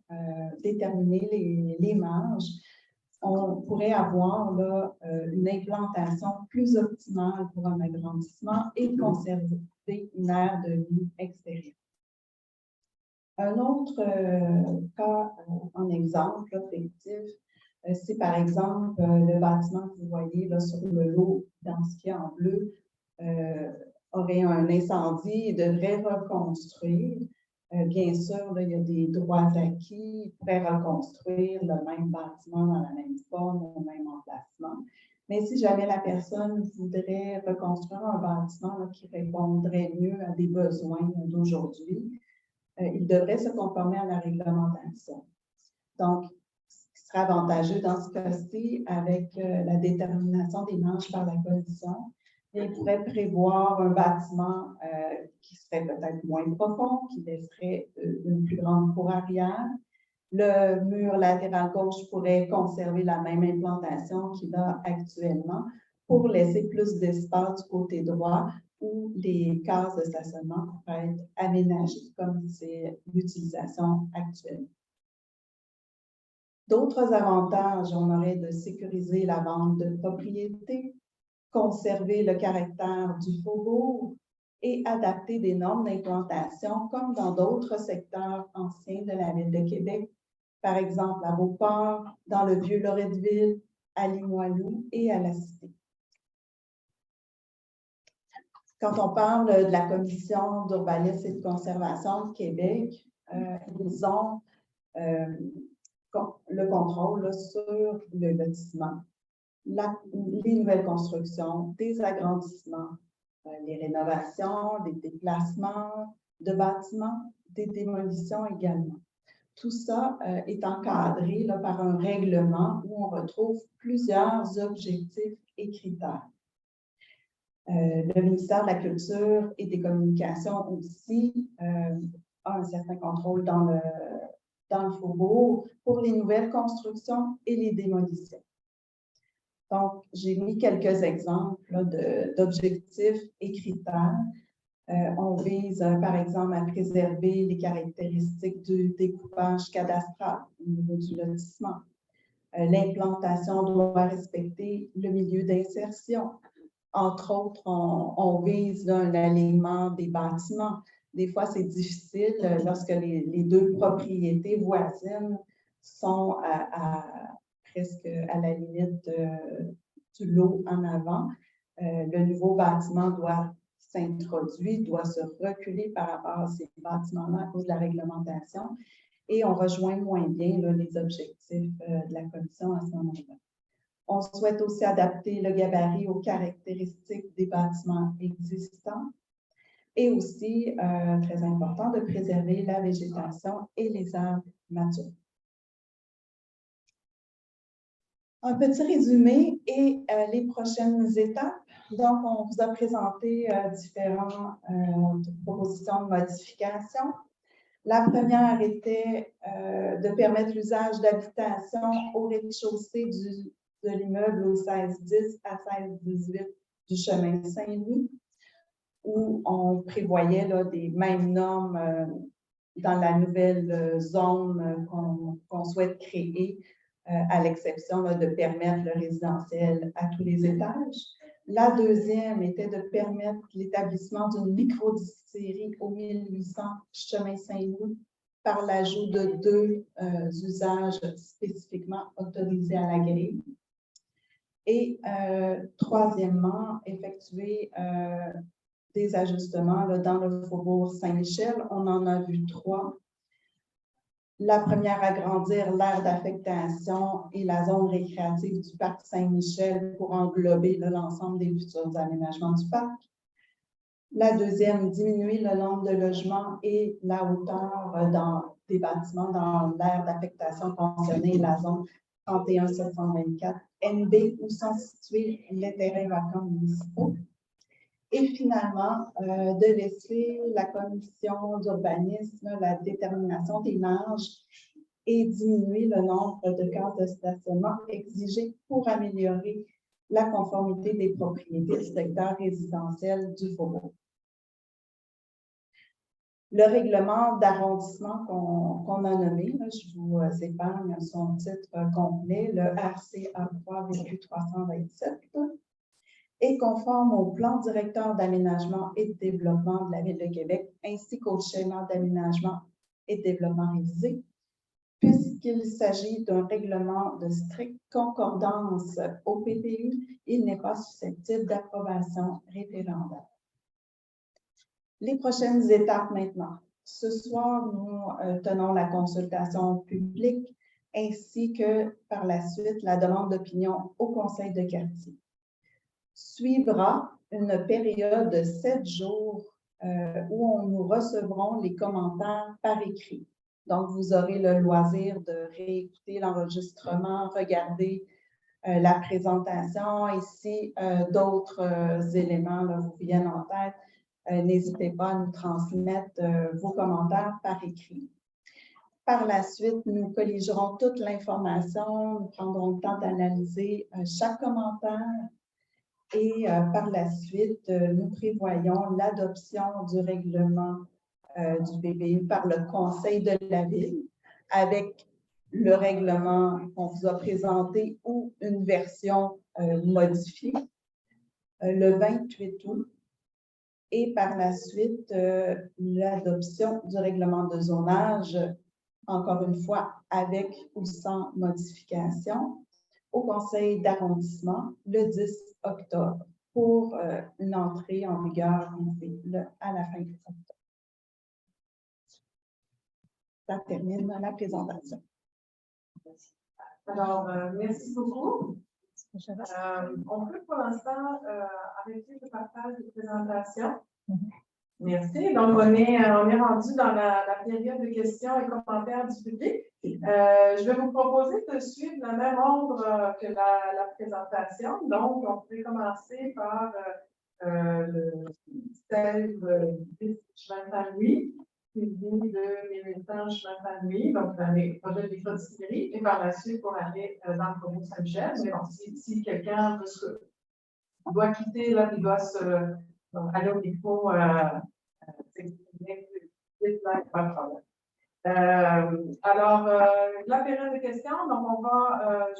déterminer les marges, on pourrait avoir là, une implantation plus optimale pour un agrandissement et conserver une aire de vie extérieure. Un autre cas en exemple là, fictif, c'est par exemple le bâtiment que vous voyez là, sur le lot dans ce qui est en bleu aurait un incendie et devrait reconstruire. Bien sûr, là, il y a des droits acquis, il pourrait reconstruire le même bâtiment dans la même forme, au même emplacement. Mais si jamais la personne voudrait reconstruire un bâtiment là, qui répondrait mieux à des besoins d'aujourd'hui, il devrait se conformer à la réglementation. Donc, ce qui serait avantageux dans ce cas-ci, avec la détermination des marges par la commission, il pourrait prévoir un bâtiment qui serait peut-être moins profond, qui laisserait une plus grande cour arrière. Le mur latéral gauche pourrait conserver la même implantation qu'il a actuellement pour laisser plus d'espace du côté droit où les cases de stationnement pourraient être aménagées comme c'est l'utilisation actuelle. D'autres avantages, on aurait de sécuriser la vente de propriété, conserver le caractère du faubourg et adapter des normes d'implantation comme dans d'autres secteurs anciens de la Ville de Québec, par exemple à Beauport, dans le Vieux-Loretteville, à Limoilou et à la Cité. Quand on parle de la Commission d'urbanisme et de conservation de Québec, ils ont le contrôle là, sur le lotissement, les nouvelles constructions, des agrandissements, les rénovations, les déplacements de bâtiments, des démolitions également. Tout ça est encadré là, par un règlement où on retrouve plusieurs objectifs et critères. Le ministère de la Culture et des Communications aussi a un certain contrôle dans le faubourg pour les nouvelles constructions et les démolitions. Donc, j'ai mis quelques exemples d'objectifs et critères. On vise, par exemple, à préserver les caractéristiques du découpage cadastral au niveau du lotissement. L'implantation doit respecter le milieu d'insertion. Entre autres, on vise un alignement des bâtiments. Des fois, c'est difficile lorsque les deux propriétés voisines sont presque à la limite du lot en avant. Le nouveau bâtiment doit s'introduire, doit se reculer par rapport à ces bâtiments-là à cause de la réglementation. Et on rejoint moins bien là, les objectifs de la commission à ce moment-là. On souhaite aussi adapter le gabarit aux caractéristiques des bâtiments existants et aussi, très important, de préserver la végétation et les arbres matures. Un petit résumé et les prochaines étapes. Donc, on vous a présenté différentes propositions de modification. La première était de permettre l'usage d'habitation au rez-de-chaussée de l'immeuble au 1610 à 1618 du chemin Saint-Louis, où on prévoyait là, des mêmes normes dans la nouvelle zone qu'on souhaite créer, à l'exception de permettre le résidentiel à tous les étages. La deuxième était de permettre l'établissement d'une microdistillerie au 1800 chemin Saint-Louis par l'ajout de 2 usages spécifiquement autorisés à la grille. Et troisièmement, effectuer des ajustements là, dans le faubourg Saint-Michel. On en a vu 3. La première, agrandir l'aire d'affectation et la zone récréative du parc Saint-Michel pour englober l'ensemble des futurs aménagements du parc. La deuxième, diminuer le nombre de logements et la hauteur dans des bâtiments dans l'aire d'affectation concernée, la zone 31724 NB, où sont situés les terrains vacants municipaux. Et finalement, de laisser la commission d'urbanisme la détermination des marges et diminuer le nombre de cases de stationnement exigées pour améliorer la conformité des propriétés du secteur résidentiel du faubourg. Le règlement d'arrondissement qu'on a nommé, là, je vous épargne son titre complet, le RCA 3-327, est conforme au plan directeur d'aménagement et de développement de la Ville de Québec, ainsi qu'au schéma d'aménagement et de développement révisé, puisqu'il s'agit d'un règlement de stricte concordance au PPU, il n'est pas susceptible d'approbation référendaire. Les prochaines étapes maintenant. Ce soir, nous tenons la consultation publique ainsi que par la suite la demande d'opinion au conseil de quartier. Suivra une période de 7 jours où nous recevrons les commentaires par écrit. Donc, vous aurez le loisir de réécouter l'enregistrement, regarder la présentation. Et si d'autres éléments là, vous viennent en tête, n'hésitez pas à nous transmettre vos commentaires par écrit. Par la suite, nous colligerons toute l'information, nous prendrons le temps d'analyser chaque commentaire et par la suite, nous prévoyons l'adoption du règlement du PPU par le Conseil de la Ville avec le règlement qu'on vous a présenté ou une version modifiée le 28 août. Et par la suite, l'adoption du règlement de zonage, encore une fois, avec ou sans modification, au conseil d'arrondissement le 10 octobre pour une entrée en vigueur à la fin du octobre. Ça termine la présentation. Alors, merci beaucoup. On peut pour l'instant arrêter le partage de présentation. Merci. Donc, on est rendu dans la période de questions et commentaires du public. Je vais vous proposer de suivre le même ordre que la présentation. Donc, on peut commencer par le thème de Chemin-Saint-Louis, suivi de les militants Chemin-Saint-Louis, donc dans les projets de microdistillerie, et par la suite pour aller dans le Faubourg Saint-Michel. Mais bon, si quelqu'un doit quitter, là, il doit aller au micro, s'exprimer, pas de problème. Alors, la période de questions, donc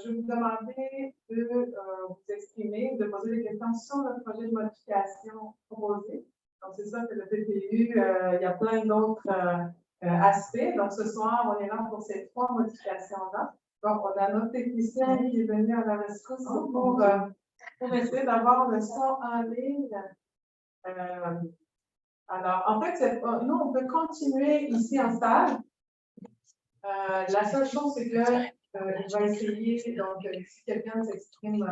je vais vous demander de vous exprimer, de poser des questions sur le projet de modification proposé. Donc, c'est ça que le PPU, il y a plein d'autres aspects. Donc, ce soir, on est là pour ces 3 modifications-là. Donc, on a notre technicien qui est venu à la rescousse pour essayer d'avoir le son en ligne. Alors, en fait, nous, on peut continuer ici en salle. La seule chose, c'est que je vais essayer, donc, si quelqu'un s'exprime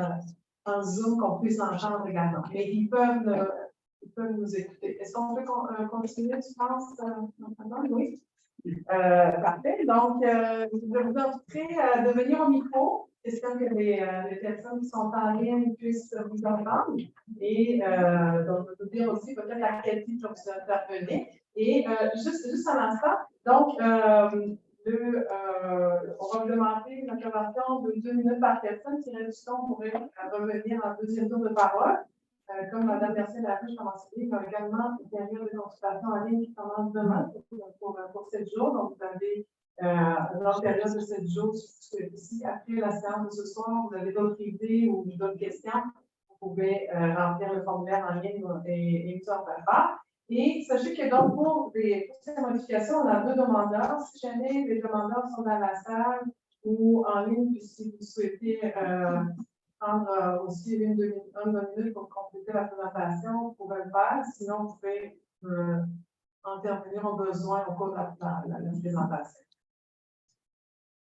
en Zoom, qu'on puisse l'entendre également. Mais ils peuvent nous écouter. Est-ce qu'on peut continuer, tu penses, oui? Parfait. Donc, je vais vous inviter de venir au micro. J'espère que les personnes qui sont en ligne puissent vous entendre. Et donc, je veux dire aussi peut-être à quel titre vous intervenez. Et juste à l'instant, donc, on va vous demander une intervention de 2 minutes par personne. Si du temps pourrait revenir en deuxième tour de parole. Comme Mme Mercier-Larouche a mentionné, il y a également une période de consultation en ligne qui commence demain pour 7 jours. Donc, vous avez une période de 7 jours. Si après la séance de ce soir, vous avez d'autres idées ou d'autres questions, vous pouvez remplir le formulaire en ligne et nous en faire part. Et sachez que donc, pour ces modifications, on a 2 demandeurs. Si jamais les demandeurs sont dans la salle ou en ligne, puis si vous souhaitez prendre aussi une minute pour compléter la présentation, vous pouvez le faire. Sinon, vous pouvez intervenir au besoin au cours de la présentation.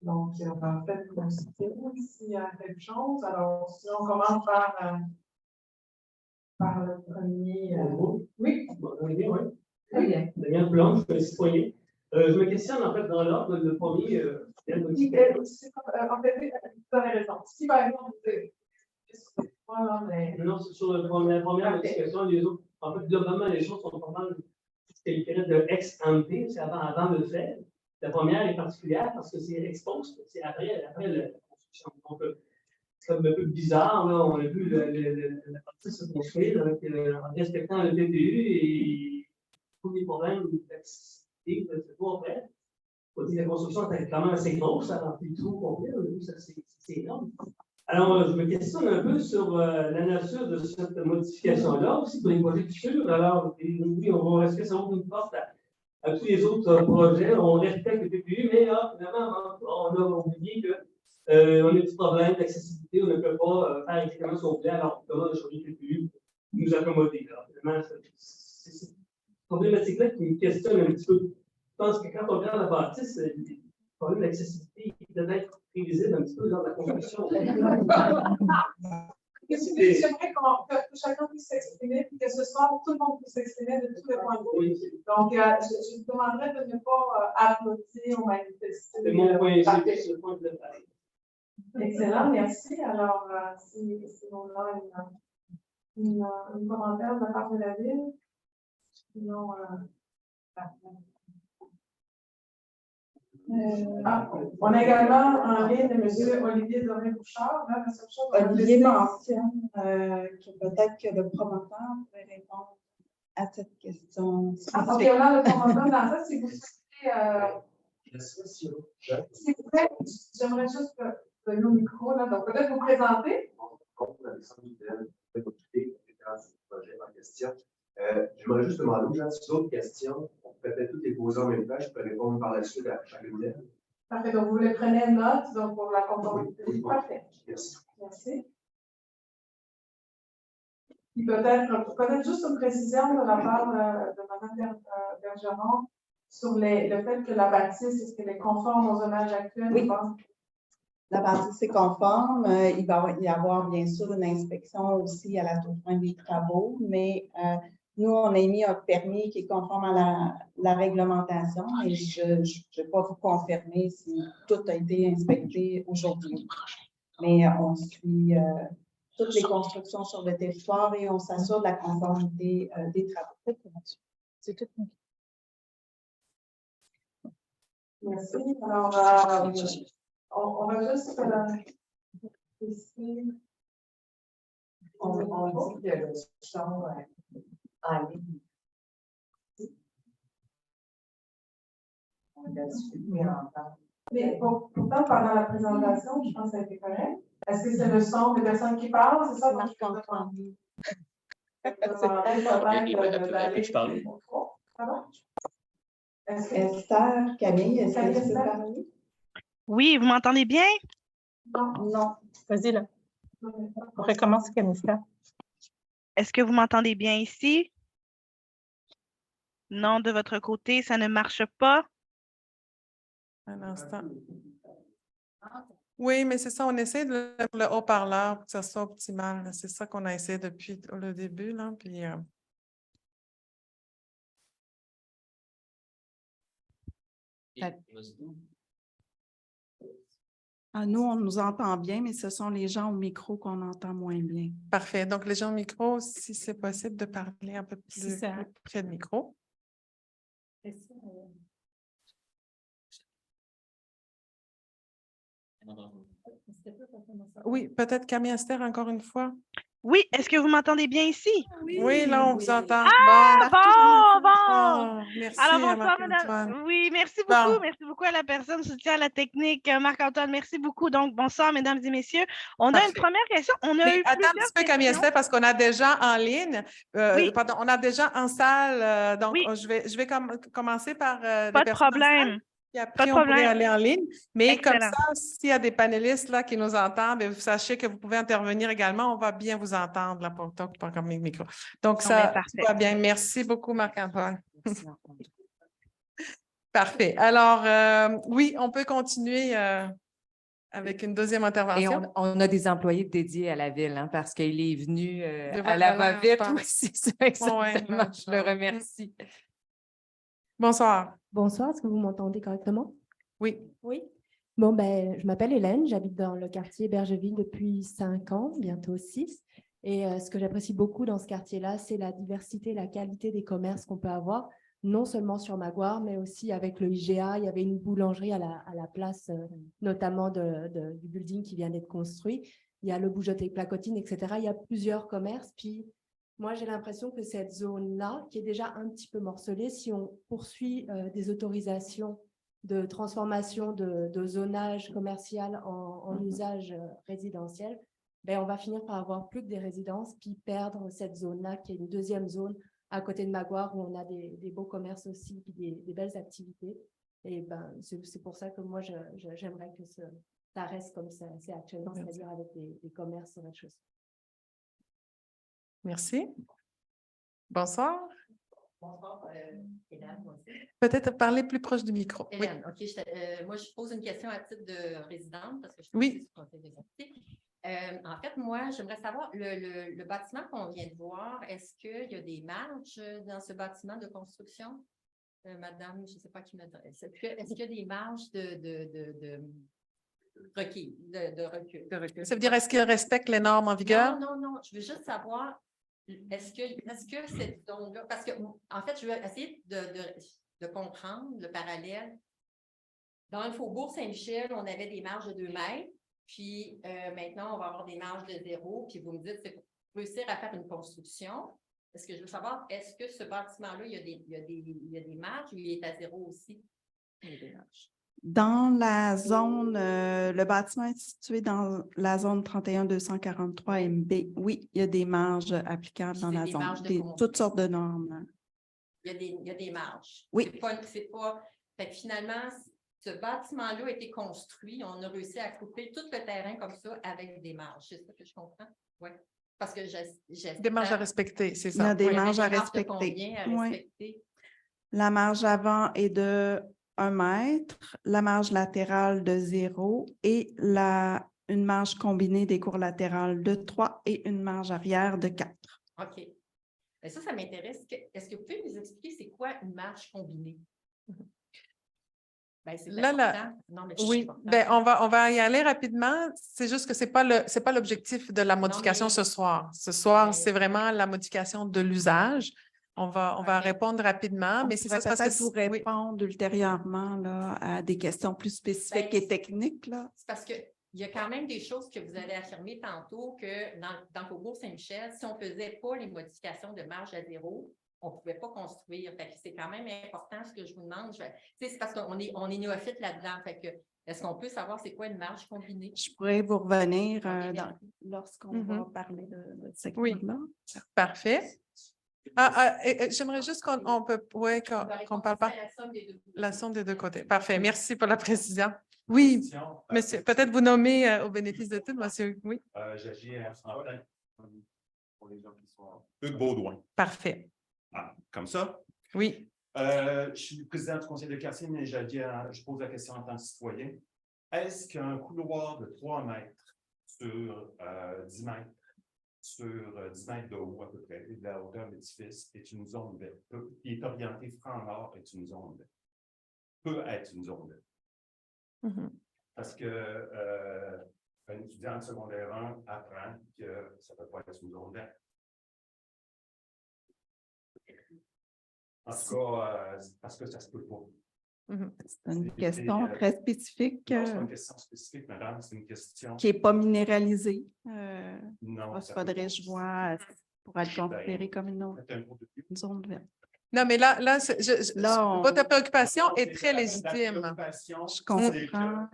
Donc, on va peut-être consulter s'il y a quelque chose. Alors, si on commence par le premier. Oui. Oui. Très bien. Daniel Blanc, je suis un citoyen. Je me questionne en fait dans l'ordre, le premier. En fait, vous avez raison. Si par exemple, non, c'est sur la première modification, les autres. En fait, globalement, les choses sont pas mal ce qu'elle qualifierait de ex-ante, c'est avant de le faire. La première est particulière parce que c'est ex-post, c'est après la construction. Donc, c'est comme un peu bizarre, là, on a vu la partie se construire en respectant le PPU et tous les problèmes d'accessibilité, c'est pas vrai. La construction était quand même assez grosse, ça remplit tout complet, c'est énorme. Alors, je me questionne un peu sur la nature de cette modification-là, aussi pour les projets futurs. Alors, oui, est-ce que ça ouvre une porte à tous les autres projets? On respecte le PPU, mais finalement, on a oublié qu'on a des problèmes d'accessibilité, on ne peut pas faire exactement ce qu'on voulait, alors comment on a changé le PPU pour nous accommoder. Alors, finalement, c'est cette problématique-là qui me questionne un petit peu. Je pense que quand on regarde la bâtisse, le problème d'accessibilité peut être prévisible un petit peu dans la construction. J'aimerais que chacun puisse s'exprimer, puis que ce soir, tout le monde puisse s'exprimer de tous les points de vue. Donc, je vous demanderais de ne pas applaudir ou manifester. C'est mon point de vue, c'est le point de vue. Excellent, merci. Alors, si on a un commentaire de la part de la ville, sinon, on a également en ligne M. Olivier Doré-Bouchard. Là, la seule chose, Olivier mentionne que peut-être que le promoteur pourrait répondre à cette question. Ok, on a le promoteur dans ça. Si vous souhaitez, s'il vous plaît, j'aimerais juste donner au micro. Là. Donc, peut-être vous présenter. J'aimerais juste demander aux gens si d'autres questions, on peut peut-être toutes les poser en même temps, je peux répondre par la suite à chacune d'elles. Parfait, donc vous les prenez en note, donc pour la conformité. Oui. Parfait. Merci. Merci. Puis peut-être juste une précision de la part de Mme Bergeron sur le fait que la bâtisse, est-ce qu'elle est conforme aux zonage actuels? Oui. La bâtisse est conforme. Il va y avoir bien sûr une inspection aussi à la toute fin des travaux, mais nous, on a émis un permis qui est conforme à la réglementation et je ne vais pas vous confirmer si tout a été inspecté aujourd'hui. Mais on suit toutes les constructions sur le territoire et on s'assure de la conformité des travaux. C'est tout. Merci. Alors, on va juste ici. On dit que le son en ligne. On a su bien entendre. Mais pourtant, pendant la présentation, je pense que ça a été correct. Est-ce que c'est le son des personnes qui parlent? C'est ça? Marc-Antoine. Esther, Camille, est-ce que tu peux parler? Oui, vous m'entendez bien? Non. Vas-y, là. On recommence, Camista. Est-ce que vous m'entendez bien ici? Non, de votre côté, ça ne marche pas. Un instant. Oui, mais c'est ça, on essaie de le haut-parleur pour que ça soit optimal. C'est ça qu'on a essayé depuis le début, là. Puis, Nous, on nous entend bien, mais ce sont les gens au micro qu'on entend moins bien. parfait. Donc, les gens au micro, si c'est possible de parler un peu plus près du micro. Oui, peut-être Camille Esther, encore une fois. Oui, est-ce que vous m'entendez bien ici? Oui, là, on vous entend. Bon. Merci, Alors, bonsoir, Marc-Antoine. madame. Oui, merci beaucoup. Merci beaucoup à la personne soutien à la technique, Marc-Antoine. Merci beaucoup. Donc, bonsoir, mesdames et messieurs. On a une première question. On a eu attends un plusieurs petit peu, Camille Esther, parce qu'on a déjà en ligne, pardon, on a déjà en salle, donc je vais commencer par pas de problème. Puis après, on pourrait aller en ligne. Mais excellent. Comme ça, s'il y a des panélistes là, qui nous entendent, vous sachez que vous pouvez intervenir également. On va bien vous entendre là, pour comme micro. Donc, ça va bien. Merci beaucoup, Marc-Antoine. Parfait. Alors, oui, on peut continuer avec une deuxième intervention. Et on a des employés dédiés à la ville, hein, parce qu'il est venu à la va-vite aussi. Exactement. Je le remercie. Bonsoir. Bonsoir, est-ce que vous m'entendez correctement? Oui. Oui. Bon, je m'appelle Hélène, j'habite dans le quartier Bergeville depuis 5 ans, bientôt 6. Et ce que j'apprécie beaucoup dans ce quartier-là, c'est la diversité, la qualité des commerces qu'on peut avoir, non seulement sur Magoire, mais aussi avec le IGA. Il y avait une boulangerie à la place, notamment du building qui vient d'être construit. Il y a le Bougeotte Placotine, etc. Il y a plusieurs commerces, puis moi, j'ai l'impression que cette zone-là, qui est déjà un petit peu morcelée, si on poursuit des autorisations de transformation de zonage commercial en usage résidentiel, on va finir par avoir plus que des résidences, puis perdre cette zone-là, qui est une deuxième zone à côté de Magoire, où on a des beaux commerces aussi, puis des belles activités. Et c'est pour ça que moi, j'aimerais que ça reste comme ça, c'est actuellement, c'est-à-dire avec des commerces sur rez-de-chaussée. Merci. Bonsoir. Bonsoir, Hélène. Peut-être parler plus proche du micro. Hélène, oui. OK. Moi, je pose une question à titre de résidente parce que je suis oui. du conseil d'exécutif. En fait, moi, j'aimerais savoir, le bâtiment qu'on vient de voir, est-ce qu'il y a des marges dans ce bâtiment de construction? Madame, je ne sais pas qui m'adresse. Est-ce qu'il y a des marges de recul? Ça veut dire, est-ce qu'il respecte les normes en vigueur? Non. Je veux juste savoir, est-ce que cette zone-là, parce que, en fait, je veux essayer de comprendre le parallèle. Dans le faubourg Saint-Michel, on avait des marges de 2 mètres, puis maintenant, on va avoir des marges de 0, puis vous me dites, c'est pour réussir à faire une construction. Est-ce que je veux savoir, est-ce que ce bâtiment-là, il y a des marges ou il est à 0 aussi? Il y a des marges. Dans la zone, le bâtiment est situé dans la zone 31-243 MB. Oui, il y a des marges applicables dans la zone, toutes sortes de normes. Il y a des marges. Oui. C'est pas. Fait que finalement, ce bâtiment-là a été construit. On a réussi à couper tout le terrain comme ça avec des marges. C'est ça que je comprends? Oui. Parce que des marges à respecter, c'est ça. Il y a des marges à respecter. Oui. La marge avant est de 1 mètre, la marge latérale de 0 et une marge combinée des cours latérales de 3 et une marge arrière de 4. OK. Mais ça m'intéresse. Est-ce que vous pouvez nous expliquer c'est quoi une marge combinée? Ben, c'est important. Non, mais oui, on va y aller rapidement. C'est juste que ce n'est pas l'objectif de la modification ce soir. Ce soir, c'est vraiment la modification de l'usage. On va répondre rapidement, mais c'est ça parce que vous répondre ultérieurement là, à des questions plus spécifiques et techniques. C'est parce qu'il y a quand même des choses que vous avez affirmées tantôt que dans le Faubourg Saint-Michel, si on ne faisait pas les modifications de marge à 0, on ne pouvait pas construire. C'est quand même important ce que je vous demande. C'est parce qu'on est néophyte là-dedans. Est-ce qu'on peut savoir c'est quoi une marge combinée? Je pourrais vous revenir lorsqu'on va parler de ce segment-là. Oui. Parfait. J'aimerais juste qu'on parle pas la somme des deux côtés. Parfait. Merci pour la précision. Oui, monsieur, peut-être vous nommer au bénéfice de tout, monsieur. Oui. J'agis en fait pour les gens qui sont Hugues Baudouin. Parfait. Ah, comme ça? Oui. Je suis président du conseil de quartier, mais je pose la question en tant que citoyen. Est-ce qu'un couloir de 3 mètres sur 10 mètres, sur 10 mètres de haut à peu près, et de la hauteur de l'édifice, est une zone verte, qui est orientée franc-nord, est une zone verte, peut être une zone verte? Parce que un étudiant de secondaire 1 apprend que ça ne peut pas être une zone verte. En tout cas, parce que ça ne se peut pas. C'est une question très spécifique. Non, c'est une question spécifique, madame. C'est une question qui n'est pas minéralisée. Non. Il faudrait que je vois pour le considérer comme une zone verte. Non, mais là votre préoccupation est très légitime. Je comprends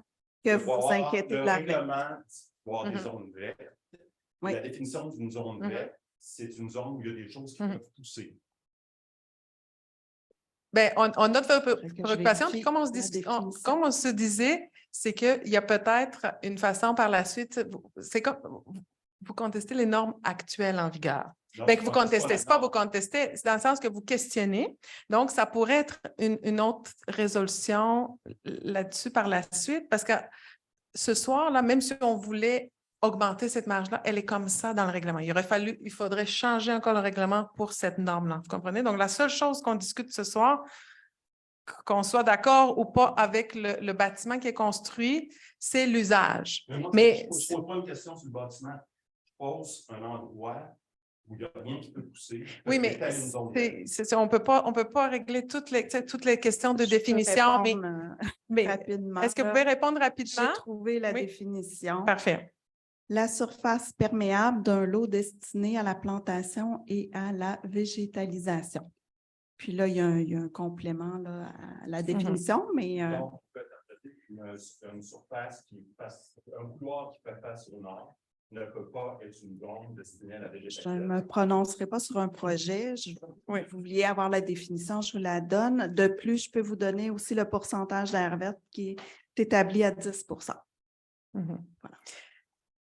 que vous vous inquiétez de la règlement voir des zones vertes. Oui. La définition d'une zone verte, c'est une zone où il y a des choses qui peuvent pousser. Bien, on a notre préoccupation, puis comme on se disait, c'est qu'il y a peut-être une façon par la suite, c'est comme vous contestez les normes actuelles en vigueur. Bien, que vous contestez, c'est pas vous contestez, c'est dans le sens que vous questionnez. Donc, ça pourrait être une autre résolution là-dessus par la suite, parce que ce soir-là, même si on voulait augmenter cette marge-là, elle est comme ça dans le règlement. Il faudrait changer encore le règlement pour cette norme-là. Vous comprenez? Donc, la seule chose qu'on discute ce soir, qu'on soit d'accord ou pas avec le bâtiment qui est construit, c'est l'usage. Mais je ne pose pas une question sur le bâtiment. Je pose un endroit où il n'y a rien qui peut pousser. Oui, mais on ne peut pas régler toutes les questions de définition. Mais rapidement. Est-ce que vous pouvez répondre rapidement? J'ai trouvé la définition. Parfait. La surface perméable d'un lot destiné à la plantation et à la végétalisation. Puis là, il y a un complément là, à la définition, mais... Donc, une surface un couloir qui fait face au nord ne peut pas être une zone destinée à la végétation. Je ne me prononcerai pas sur un projet. Vous vouliez avoir la définition, je vous la donne. De plus, je peux vous donner aussi le pourcentage d'air vert qui est établi à 10 Voilà.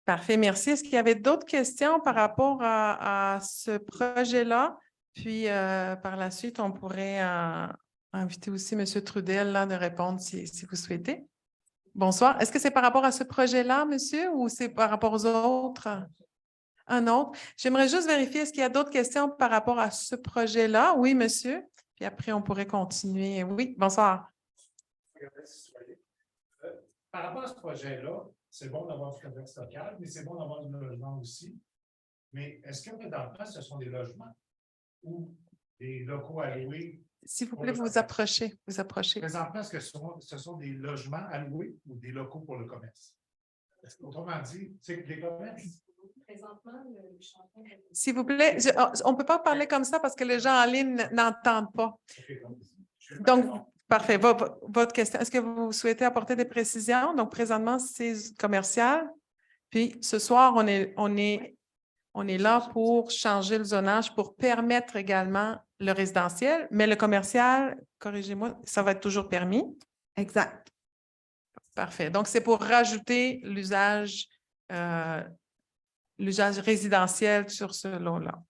Parfait, merci. Est-ce qu'il y avait d'autres questions par rapport à ce projet-là? Puis, par la suite, on pourrait inviter aussi M. Trudel là, de répondre si vous souhaitez. bonsoir. Est-ce que c'est par rapport à ce projet-là, monsieur, ou c'est par rapport aux autres? Un autre. J'aimerais juste vérifier, est-ce qu'il y a d'autres questions par rapport à ce projet-là? Oui, monsieur. Puis après, on pourrait continuer. Oui, bonsoir. Par rapport à ce projet-là, c'est bon d'avoir du commerce local, mais c'est bon d'avoir du logement aussi. Mais est-ce que présentement, ce sont des logements ou des locaux alloués? S'il vous plaît, vous approchez. Présentement, est-ce que ce sont des logements alloués ou des locaux pour le commerce? Autrement dit, c'est que les commerces. Présentement, S'il vous plaît, on ne peut pas parler comme ça parce que les gens en ligne n'entendent pas. Donc, parfait. Votre question, est-ce que vous souhaitez apporter des précisions? Donc, présentement, c'est commercial. Puis, ce soir, on est là pour changer le zonage, pour permettre également le résidentiel, mais le commercial, corrigez-moi, ça va être toujours permis. Exact. Parfait. Donc, c'est pour rajouter l'usage résidentiel sur ce lot-là.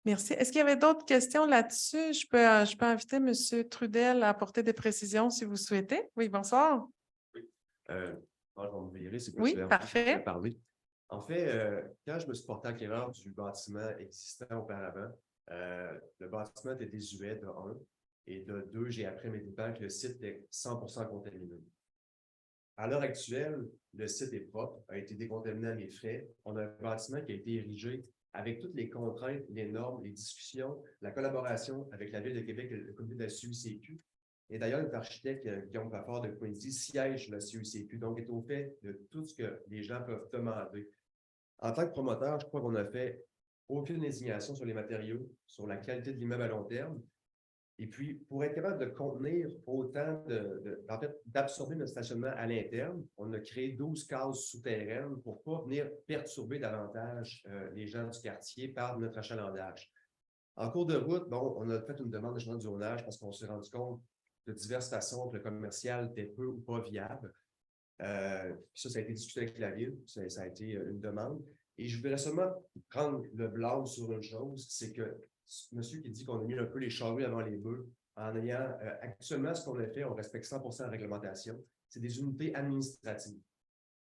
Merci. Est-ce qu'il y avait d'autres questions là-dessus? Je peux inviter M. Trudel à apporter des précisions si vous souhaitez. Oui, bonsoir. Oui. Je vais me virer, c'est oui, parfait. Parler. En fait, quand je me suis porté acquéreur du bâtiment existant auparavant, le bâtiment était désuet de 1 et de 2, j'ai appris à mes dépens que le site est 100% contaminé. À l'heure actuelle, le site est propre, a été décontaminé à mes frais. On a un bâtiment qui a été érigé avec toutes les contraintes, les normes, les discussions, la collaboration avec la Ville de Québec et le comité de la CUCQ. Et d'ailleurs, notre architecte, Guillaume Pafard de Quincy, siège la CUCQ, donc est au fait de tout ce que les gens peuvent demander. En tant que promoteur, je crois qu'on a fait aucune désignation sur les matériaux, sur la qualité de l'immeuble à long terme. Et puis, pour être capable de contenir autant en fait, d'absorber notre stationnement à l'interne, on a créé 12 cases souterraines pour ne pas venir perturber davantage les gens du quartier par notre achalandage. En cours de route, bon, on a fait une demande de changement de zonage parce qu'on s'est rendu compte de diverses façons que le commercial était peu ou pas viable. Ça a été discuté avec la Ville, ça a été une demande. Et je voudrais seulement prendre le blâme sur une chose, c'est que monsieur qui dit qu'on a mis un peu les charrues avant les bœufs, en ayant actuellement ce qu'on a fait, on respecte 100% la réglementation, c'est des unités administratives.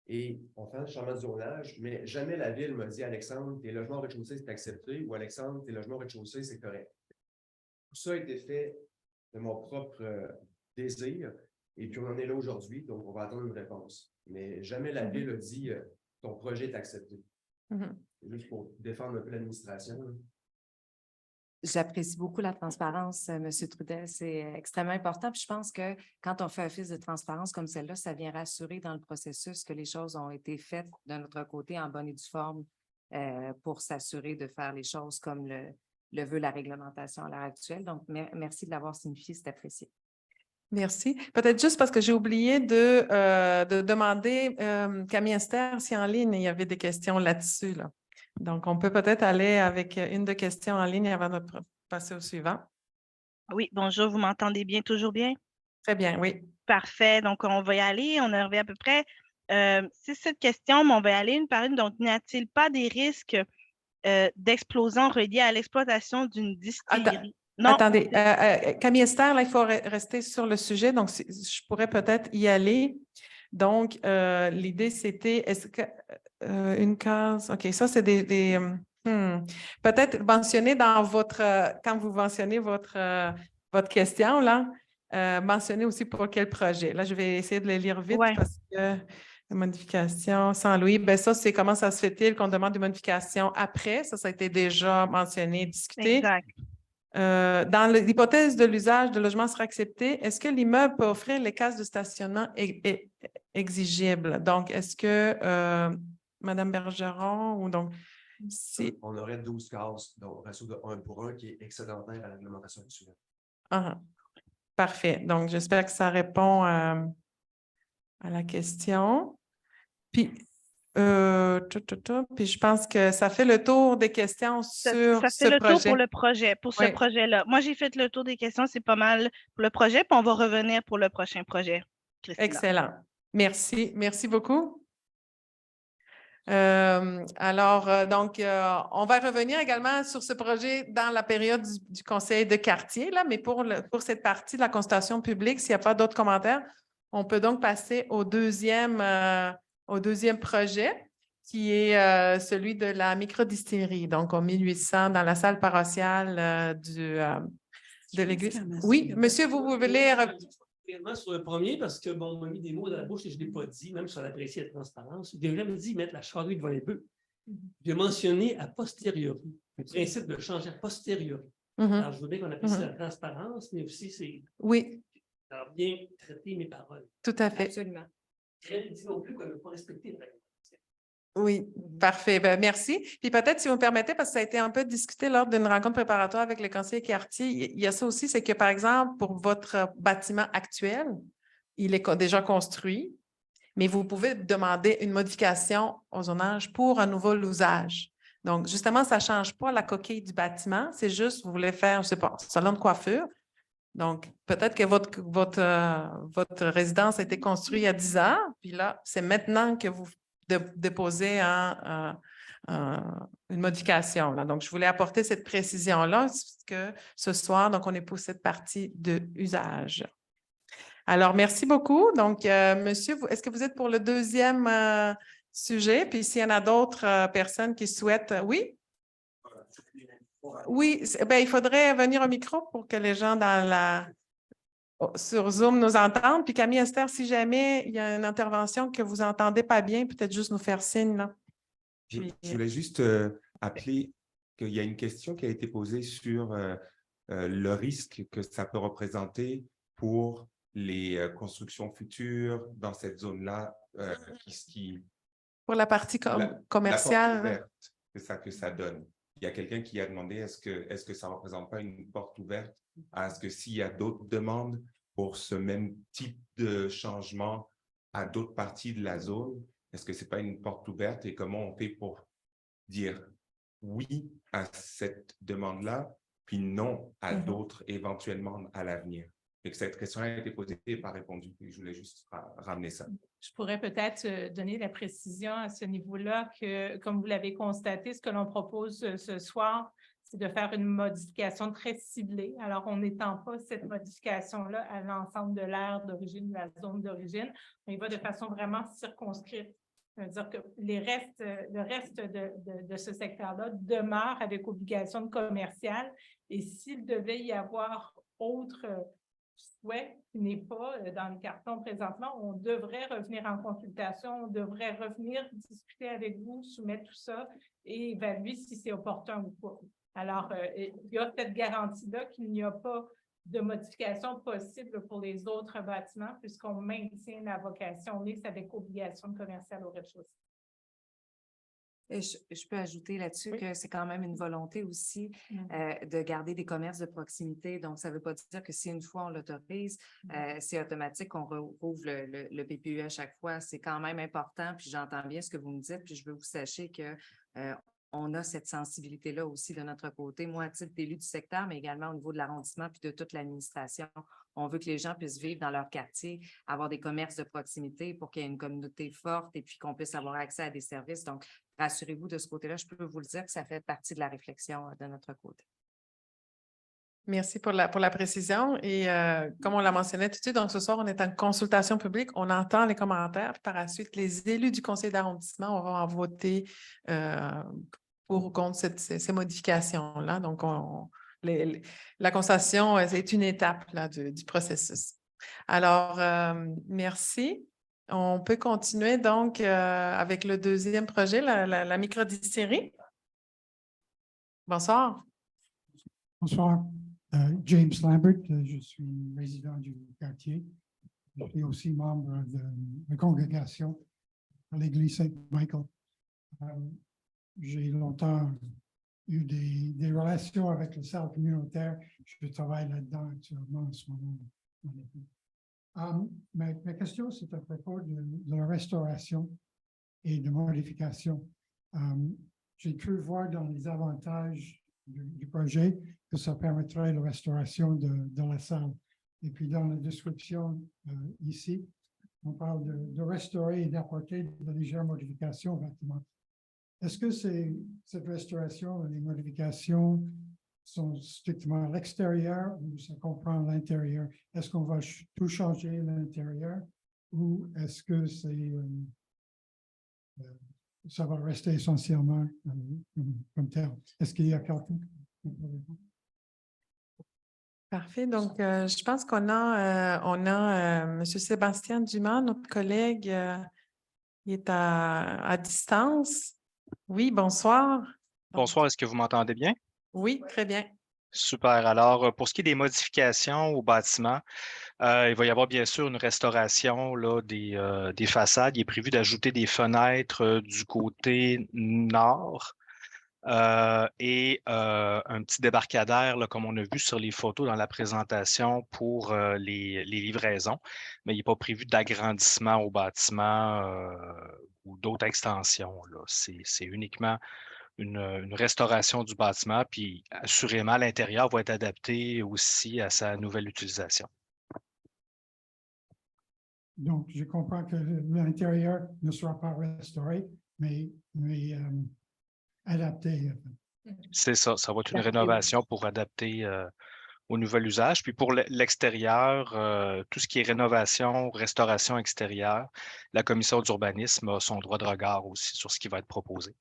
Et on fait un changement de zonage, mais jamais la Ville m'a dit, Alexandre, tes logements au rez-de-chaussée, c'est accepté, ou Alexandre, tes logements au rez-de-chaussée, c'est correct. Tout ça a été fait de mon propre désir, et puis on en est là aujourd'hui, donc on va attendre une réponse. Mais jamais la Ville a dit, ton projet est accepté. Juste pour défendre un peu l'administration. J'apprécie beaucoup la transparence, M. Trudel. C'est extrêmement important. Puis je pense que quand on fait un office de transparence comme celle-là, ça vient rassurer dans le processus que les choses ont été faites de notre côté en bonne et due forme pour s'assurer de faire les choses comme le veut la réglementation à l'heure actuelle. Donc, merci de l'avoir signifié, c'est apprécié. Merci. Peut-être juste parce que j'ai oublié de demander Camille Esther si en ligne il y avait des questions là-dessus. Là. Donc, on peut peut-être aller avec une de questions en ligne avant de passer au suivant. Oui, bonjour, vous m'entendez bien, toujours bien? Très bien, oui. Parfait. Donc, on va y aller. On arrive à peu près 6-7 questions, mais on va y aller une par une. Donc, n'y a-t-il pas des risques d'explosion reliés à l'exploitation d'une distillerie? Non. Attendez, Camille Esther, là, il faut rester sur le sujet. Donc, je pourrais peut-être y aller. Donc, l'idée, c'était, est-ce que une case, OK, ça, c'est peut-être mentionner dans quand vous mentionnez votre question, là, mentionnez aussi pour quel projet. Là, je vais essayer de les lire vite parce que la modification sans Louis, bien ça, c'est comment ça se fait-il qu'on demande des modifications après? Ça a été déjà mentionné, discuté. Exact. Dans l'hypothèse de l'usage de logement sera accepté, est-ce que l'immeuble peut offrir les cases de stationnement exigibles? Donc, est-ce que Mme Bergeron ou donc on aurait 12 cases, donc ratio de 1 pour 1 qui est excédentaire à la réglementation actuelle. Parfait. Donc, j'espère que ça répond à la question. Puis, puis je pense que ça fait le tour des questions sur ce projet. Ça fait le tour pour le projet, pour ce projet-là. Moi, j'ai fait le tour des questions, c'est pas mal pour le projet, puis on va revenir pour le prochain projet. Christina. Excellent. Merci. Merci beaucoup. Donc, on va revenir également sur ce projet dans la période du conseil de quartier, là, mais pour cette partie de la consultation publique, s'il n'y a pas d'autres commentaires, on peut donc passer au deuxième projet, qui est celui de la microdistillerie, donc au 1800 dans la salle paroissiale de l'église. Oui, monsieur, vous voulez... Sur le premier, parce que bon, on m'a mis des mots dans la bouche et je ne l'ai pas dit, même sur l'apprécier la transparence. J'ai jamais dit mettre la charrue devant les bœufs. J'ai mentionné a posteriori, le principe de changer a posteriori. Alors, je veux bien qu'on apprécie la transparence, mais aussi c'est. Oui. Alors, bien traiter mes paroles. Tout à fait. Absolument. Je ne dis non plus qu'on ne peut pas respecter la règle. Oui, parfait. Ben, merci. Puis peut-être, si vous me permettez, parce que ça a été un peu discuté lors d'une rencontre préparatoire avec le conseiller quartier, il y a ça aussi, c'est que, par exemple, pour votre bâtiment actuel, il est déjà construit, mais vous pouvez demander une modification au zonage pour un nouveau usage. Donc, justement, ça ne change pas la coquille du bâtiment, c'est juste, vous voulez faire, je ne sais pas, salon de coiffure. Donc, peut-être que votre résidence a été construite il y a 10 ans, puis là, c'est maintenant que vous déposer une modification. Là. Donc, je voulais apporter cette précision-là, parce que ce soir, donc, on est pour cette partie de usage. Alors, merci beaucoup. Donc, monsieur, est-ce que vous êtes pour le deuxième sujet? Puis, s'il y en a d'autres personnes qui souhaitent... Oui? Oui, bien, il faudrait venir au micro pour que les gens sur Zoom nous entendent. Puis Camille, Esther, si jamais il y a une intervention que vous n'entendez pas bien, peut-être juste nous faire signe. Là. Je voulais juste appeler qu'il y a une question qui a été posée sur le risque que ça peut représenter pour les constructions futures dans cette zone-là. Pour la partie commerciale. La porte ouverte que ça donne. Il y a quelqu'un qui a demandé est-ce que ça ne représente pas une porte ouverte à ce que s'il y a d'autres demandes pour ce même type de changement à d'autres parties de la zone, est-ce que ce n'est pas une porte ouverte et comment on fait pour dire oui à cette demande-là, puis non à d'autres éventuellement à l'avenir? Et que cette question a été posée et pas répondue. Et je voulais juste ramener ça. Je pourrais peut-être donner la précision à ce niveau-là que, comme vous l'avez constaté, ce que l'on propose ce soir, c'est de faire une modification très ciblée. Alors, on n'étend pas cette modification-là à l'ensemble de l'aire d'origine, de la zone d'origine, mais il va de façon vraiment circonscrite. C'est-à-dire que le reste de ce secteur-là demeure avec obligation de commercial. Et s'il devait y avoir autre souhait qui n'est pas dans le carton présentement, on devrait revenir en consultation, on devrait revenir discuter avec vous, soumettre tout ça et évaluer si c'est opportun ou pas. Alors, il y a cette garantie-là qu'il n'y a pas de modification possible pour les autres bâtiments puisqu'on maintient la vocation mixte avec obligation commerciale au rez-de-chaussée. Je peux ajouter là-dessus que c'est quand même une volonté aussi de garder des commerces de proximité. Donc, ça ne veut pas dire que si une fois on l'autorise, c'est automatique qu'on rouvre le PPU à chaque fois. C'est quand même important, puis j'entends bien ce que vous me dites, puis je veux que vous sachiez que on a cette sensibilité-là aussi de notre côté. Moi, à titre d'élu du secteur, mais également au niveau de l'arrondissement puis de toute l'administration, on veut que les gens puissent vivre dans leur quartier, avoir des commerces de proximité pour qu'il y ait une communauté forte et puis qu'on puisse avoir accès à des services. Donc, rassurez-vous de ce côté-là, je peux vous le dire que ça fait partie de la réflexion de notre côté. Merci pour la précision. Et comme on l'a mentionné tout de suite, donc ce soir, on est en consultation publique, on entend les commentaires. Puis par la suite, les élus du conseil d'arrondissement auront à voter pour ou contre ces modifications-là. Donc, la consultation est une étape là, du processus. Alors, merci. On peut continuer donc avec le deuxième projet, la microdistillerie. Bonsoir. Bonsoir. James Lambert, je suis résident du quartier. Je suis aussi membre de la congrégation à l'église Saint-Michael. J'ai longtemps eu des relations avec le salle communautaire. Je travaille là-dedans actuellement en ce moment. Ma question, c'est à propos de la restauration et de modification. J'ai cru voir dans les avantages du projet que ça permettrait la restauration de la salle. Et puis dans la description ici, on parle de restaurer et d'apporter de légères modifications au bâtiment. est-ce que cette restauration, les modifications sont strictement à l'extérieur ou ça comprend l'intérieur? Est-ce qu'on va tout changer à l'intérieur ou est-ce que ça va rester essentiellement comme tel? Est-ce qu'il y a quelqu'un? Parfait. Donc, je pense qu'on a M. Sébastien Dumas, notre collègue, il est à distance. Oui, bonsoir. Bonsoir, est-ce que vous m'entendez bien? Oui, très bien. Super. Alors, pour ce qui est des modifications au bâtiment, il va y avoir bien sûr une restauration là, des façades. Il est prévu d'ajouter des fenêtres du côté nord et un petit débarcadère, là, comme on a vu sur les photos dans la présentation pour les livraisons. Mais il n'est pas prévu d'agrandissement au bâtiment ou d'autres extensions, là. C'est uniquement une restauration du bâtiment, puis assurément, l'intérieur va être adapté aussi à sa nouvelle utilisation. Donc, je comprends que l'intérieur ne sera pas restauré, mais adapté. C'est ça, ça va être une rénovation pour adapter au nouvel usage. Puis pour l'extérieur, tout ce qui est rénovation, restauration extérieure, la commission d'urbanisme a son droit de regard aussi sur ce qui va être proposé.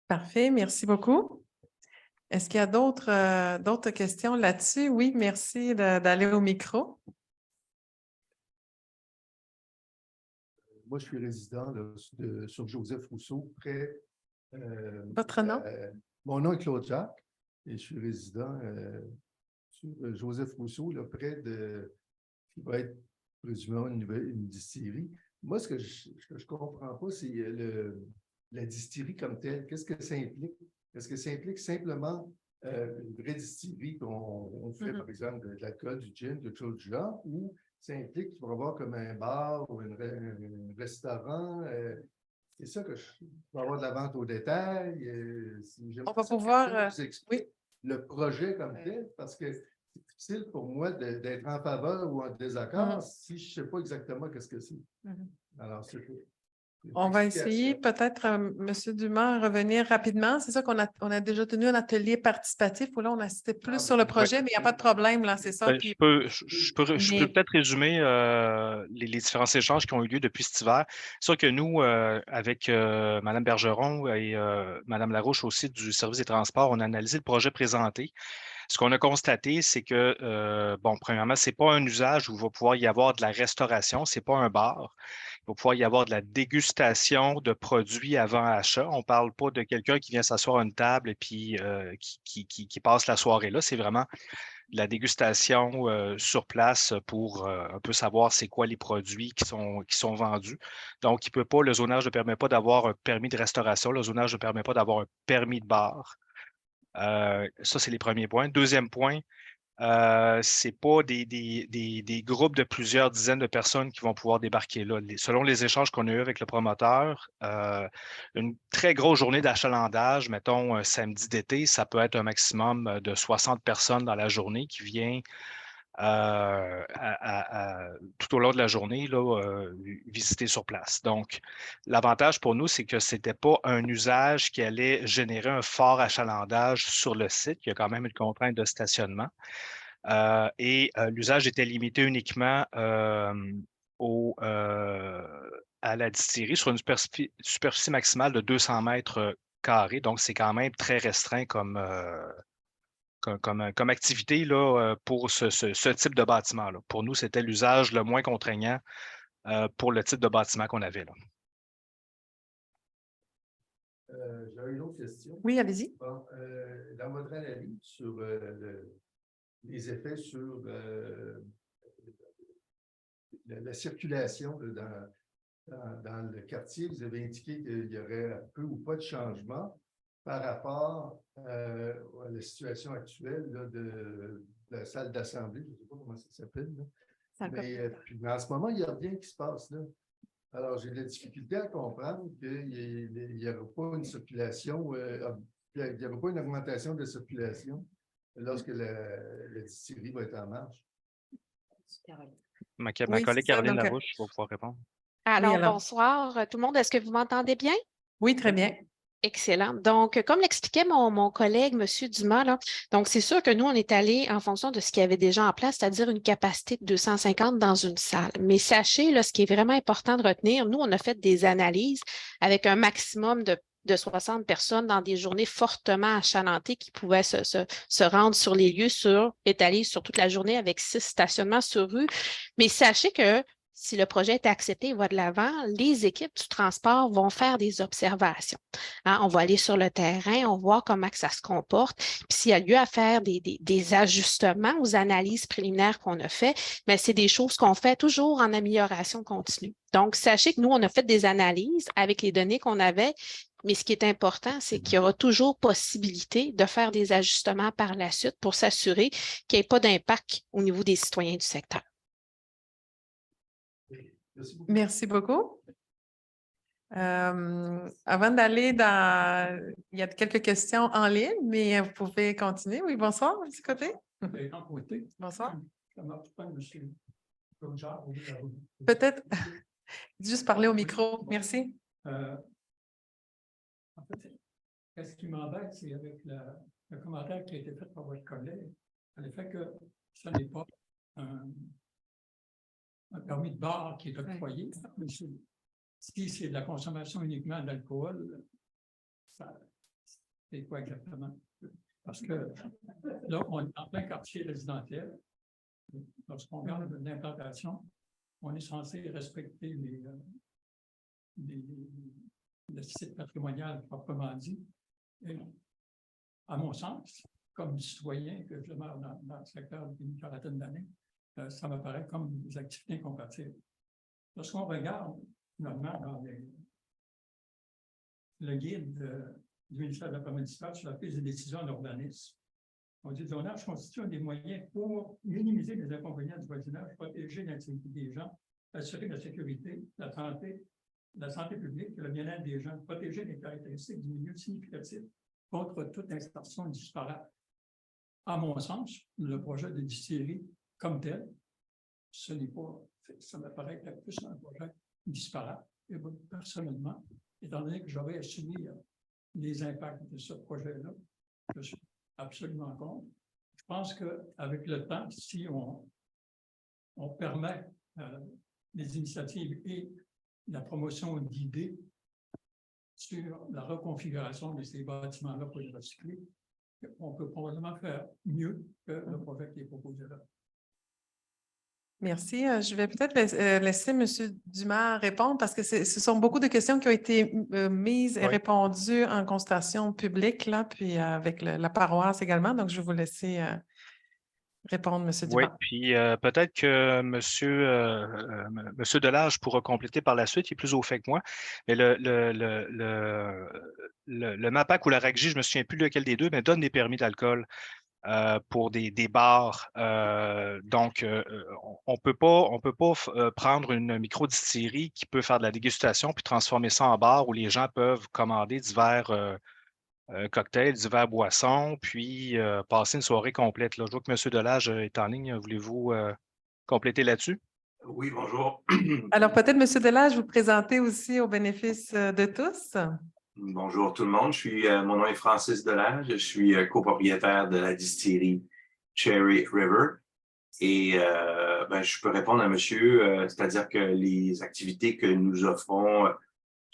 Parfait, merci beaucoup. Est-ce qu'il y a d'autres questions là-dessus? Oui, merci d'aller au micro. Moi, je suis résident là, sur Joseph Rousseau, près. Votre nom? Mon nom est Claude Jacques et je suis résident sur Joseph Rousseau, là, près de qui va être présumément une distillerie. Moi, ce que je ne comprends pas, c'est la distillerie comme telle. Qu'est-ce que ça implique? Est-ce que ça implique simplement une vraie distillerie qu'on fait, par exemple, de l'alcool, du gin, quelque chose du genre, ou ça implique qu'il va y avoir comme un bar ou un restaurant? C'est ça que je vais avoir de la vente au détail. On va pouvoir. Oui. Le projet comme tel, parce que c'est difficile pour moi d'être en faveur ou en désaccord si je ne sais pas exactement qu'est-ce que c'est. Alors, c'est tout. On va essayer peut-être, M. Dumas, revenir rapidement. C'est ça qu'on a déjà tenu un atelier participatif où là, on a assisté plus sur le projet, mais il n'y a pas de problème, là, c'est ça. Je peux peut-être résumer les différents échanges qui ont eu lieu depuis cet hiver. C'est sûr que nous, avec Mme Bergeron et Mme Larouche aussi du service des transports, on a analysé le projet présenté. Ce qu'on a constaté, c'est que, bon, premièrement, ce n'est pas un usage où il va pouvoir y avoir de la restauration, ce n'est pas un bar. Il va pouvoir y avoir de la dégustation de produits avant achat. On ne parle pas de quelqu'un qui vient s'asseoir à une table et puis qui passe la soirée là. C'est vraiment de la dégustation sur place pour un peu savoir c'est quoi les produits qui sont vendus. Donc, le zonage ne permet pas d'avoir un permis de restauration. Le zonage ne permet pas d'avoir un permis de bar. Ça, c'est les premiers points. Deuxième point, ce n'est pas des groupes de plusieurs dizaines de personnes qui vont pouvoir débarquer là. Selon les échanges qu'on a eus avec le promoteur, une très grosse journée d'achalandage, mettons un samedi d'été, ça peut être un maximum de 60 personnes dans la journée qui viennent tout au long de la journée là, visiter sur place. Donc, l'avantage pour nous, c'est que ce n'était pas un usage qui allait générer un fort achalandage sur le site. Il y a quand même une contrainte de stationnement. L'usage était limité uniquement à la distillerie sur une superficie maximale de 200 mètres carrés. Donc, c'est quand même très restreint comme activité là, pour ce type de bâtiment-là. Pour nous, c'était l'usage le moins contraignant pour le type de bâtiment qu'on avait là. J'avais une autre question. Oui, allez-y. Bon, dans votre analyse sur les effets sur la circulation dans le quartier, vous avez indiqué qu'il y aurait peu ou pas de changement par rapport à la situation actuelle là, de la salle d'assemblée, je ne sais pas comment ça s'appelle. Mais puis, en ce moment, il n'y a rien qui se passe là. Alors, j'ai de la difficulté à comprendre qu'il n'y aura pas une circulation, il n'y aura pas une augmentation de la circulation lorsque la distillerie va être en marche. Ma collègue Caroline Larouche va pouvoir répondre. Alors, alors. bonsoir tout le monde. Est-ce que vous m'entendez bien? Oui, très bien. Excellent. Donc, comme l'expliquait mon collègue, M. Dumas, là, donc c'est sûr que nous, on est allé en fonction de ce qu'il y avait déjà en place, c'est-à-dire une capacité de 250 dans une salle. Mais sachez, là, ce qui est vraiment important de retenir, nous, on a fait des analyses avec un maximum de 60 personnes dans des journées fortement achalantées qui pouvaient se rendre sur les lieux étalés sur toute la journée avec 6 stationnements sur rue. Mais sachez que si le projet est accepté et va de l'avant, les équipes du transport vont faire des observations. Hein, on va aller sur le terrain, on va voir comment que ça se comporte. Puis s'il y a lieu à faire des ajustements aux analyses préliminaires qu'on a fait, mais c'est des choses qu'on fait toujours en amélioration continue. Donc, sachez que nous, on a fait des analyses avec les données qu'on avait, mais ce qui est important, c'est qu'il y aura toujours possibilité de faire des ajustements par la suite pour s'assurer qu'il n'y ait pas d'impact au niveau des citoyens du secteur. Merci beaucoup. Avant d'aller dans... Il y a quelques questions en ligne, mais vous pouvez continuer. Oui, bonsoir, M. Côté. Bonsoir. Peut-être juste parler au micro. Merci. En fait, ce qui m'embête, c'est avec le commentaire qui a été fait par votre collègue, le fait que ce n'est pas un permis de bar qui est octroyé. Si c'est de la consommation uniquement d'alcool, c'est quoi exactement? Parce que là, on est en plein quartier résidentiel. Lorsqu'on regarde l'implantation, on est censé respecter le site patrimonial proprement dit. Et, à mon sens, comme citoyen que je demeure dans le secteur depuis une quarantaine d'années, ça me paraît comme des activités incompatibles. Lorsqu'on regarde, finalement, dans le guide du ministère de la Commune municipale sur la prise de décision en urbanisme, on dit que le zonage constitue un des moyens pour minimiser les inconvénients du voisinage, protéger l'intimité des gens, assurer la sécurité, la santé publique et le bien-être des gens, protéger les caractéristiques du milieu significatif contre toute insertion disparate. À mon sens, le projet de distillerie comme tel, ce n'est pas, ça me paraît être plus un projet disparate. Et personnellement, étant donné que j'aurais assumé les impacts de ce projet-là, je suis absolument contre. Je pense qu'avec le temps, si on permet les initiatives et la promotion d'idées sur la reconfiguration de ces bâtiments-là pour les recycler, on peut probablement faire mieux que le projet qui est proposé là. Merci. Je vais peut-être laisser M. Dumas répondre parce que ce sont beaucoup de questions qui ont été mises et répondues en consultation publique, là, puis avec la paroisse également. Donc, je vais vous laisser répondre, M. Dumas. Oui, puis peut-être que Monsieur Delage pourra compléter par la suite, il est plus au fait que moi. Mais le MAPAC ou la RACJ, je ne me souviens plus lequel des deux, mais donne des permis d'alcool pour des bars. Donc, on peut pas prendre une micro-distillerie qui peut faire de la dégustation puis transformer ça en bar où les gens peuvent commander divers cocktails, divers boissons, puis passer une soirée complète. Là. Je vois que M. Delage est en ligne. Voulez-vous compléter là-dessus? Oui, bonjour. Alors, peut-être, M. Delage, vous présenter aussi au bénéfice de tous. Bonjour tout le monde. Mon nom est Francis Delage. Je suis copropriétaire de la distillerie Cherry River. Et je peux répondre à monsieur, c'est-à-dire que les activités que nous offrons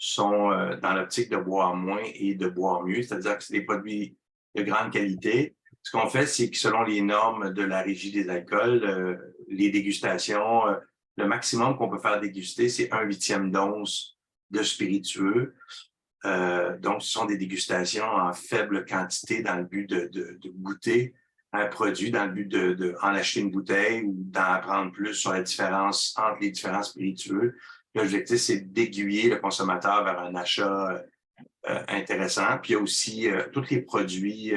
sont dans l'optique de boire moins et de boire mieux, c'est-à-dire que c'est des produits de grande qualité. Ce qu'on fait, c'est que selon les normes de la Régie des alcools, les dégustations, le maximum qu'on peut faire déguster, c'est 1/8 d'once de spiritueux. Donc, ce sont des dégustations en faible quantité dans le but de goûter un produit, dans le but d'en acheter une bouteille ou d'en apprendre plus sur la différence entre les différents spiritueux. L'objectif, c'est d'aiguiller le consommateur vers un achat intéressant. Puis, il y a aussi tous les produits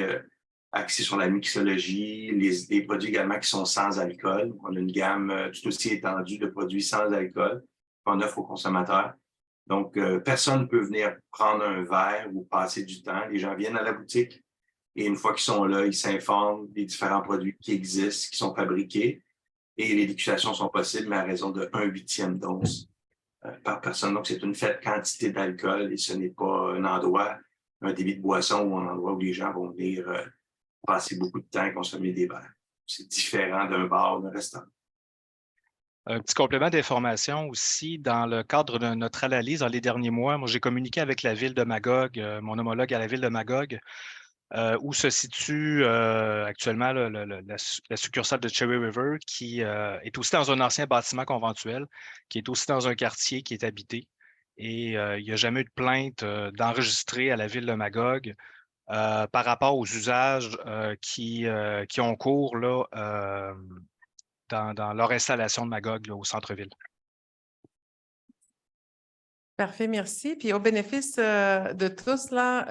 axés sur la mixologie, les produits également qui sont sans alcool. On a une gamme tout aussi étendue de produits sans alcool qu'on offre aux consommateurs. Donc, personne ne peut venir prendre un verre ou passer du temps. Les gens viennent à la boutique et une fois qu'ils sont là, ils s'informent des différents produits qui existent, qui sont fabriqués et les dégustations sont possibles, mais à raison de 1/8 d'once par personne. Donc, c'est une faible quantité d'alcool et ce n'est pas un endroit, un débit de boisson ou un endroit où les gens vont venir passer beaucoup de temps à consommer des verres. C'est différent d'un bar ou d'un restaurant. Un petit complément d'information aussi, dans le cadre de notre analyse dans les derniers mois, moi j'ai communiqué avec la ville de Magog, mon homologue à la ville de Magog, où se situe actuellement la succursale de Cherry River, qui est aussi dans un ancien bâtiment conventuel, qui est aussi dans un quartier qui est habité. Et il n'y a jamais eu de plainte d'enregistrer à la ville de Magog par rapport aux usages qui ont cours là, dans leur installation de Magog là, au centre-ville. Parfait, merci. Puis au bénéfice de tous, là,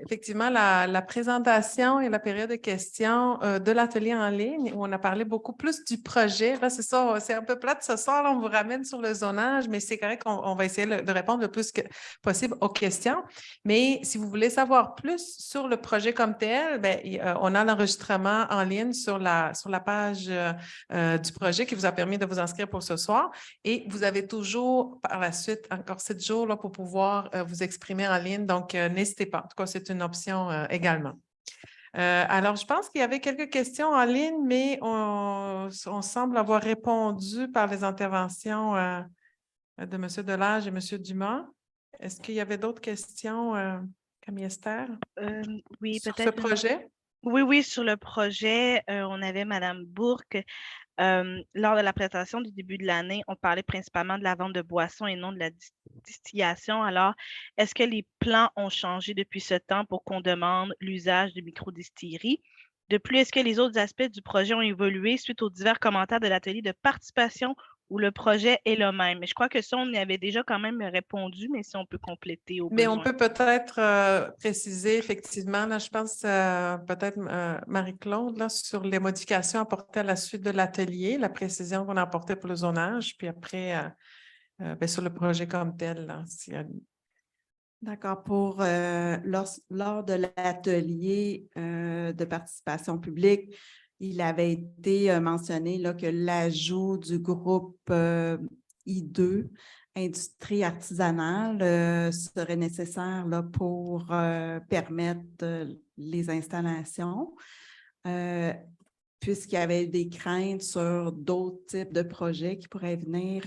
effectivement, la présentation et la période de questions de l'atelier en ligne, où on a parlé beaucoup plus du projet. Là, c'est ça, c'est un peu plate ce soir, là, on vous ramène sur le zonage, mais c'est correct qu'on va essayer de répondre le plus que possible aux questions. Mais si vous voulez savoir plus sur le projet comme tel, bien, on a l'enregistrement en ligne sur la page du projet qui vous a permis de vous inscrire pour ce soir. Et vous avez toujours par la suite encore 7 jours là, pour pouvoir vous exprimer en ligne. Donc, n'hésitez pas. En tout cas, c'est une option également. Alors, je pense qu'il y avait quelques questions en ligne, mais on semble avoir répondu par les interventions de M. Delage et M. Dumas. Est-ce qu'il y avait d'autres questions, Camille Esther? Oui, sur peut-être. ce projet? Oui, sur le projet, on avait Mme Bourque. Lors de la présentation du début de l'année, on parlait principalement de la vente de boissons et non de la distillation. Alors, est-ce que les plans ont changé depuis ce temps pour qu'on demande l'usage de microdistilleries? De plus, est-ce que les autres aspects du projet ont évolué suite aux divers commentaires de l'atelier de participation où le projet est le même? Mais je crois que ça, on y avait déjà quand même répondu, mais si on peut compléter au Mais besoin. on peut peut-être préciser, effectivement, là, je pense peut-être Marie-Claude, là, sur les modifications apportées à la suite de l'atelier, la précision qu'on a apportée pour le zonage, puis après, bien, sur le projet comme tel. Là, D'accord. Pour lors de l'atelier de participation publique, il avait été mentionné là, que l'ajout du groupe I2, industrie artisanale, serait nécessaire là, pour permettre les installations. Puisqu'il y avait des craintes sur d'autres types de projets qui pourraient venir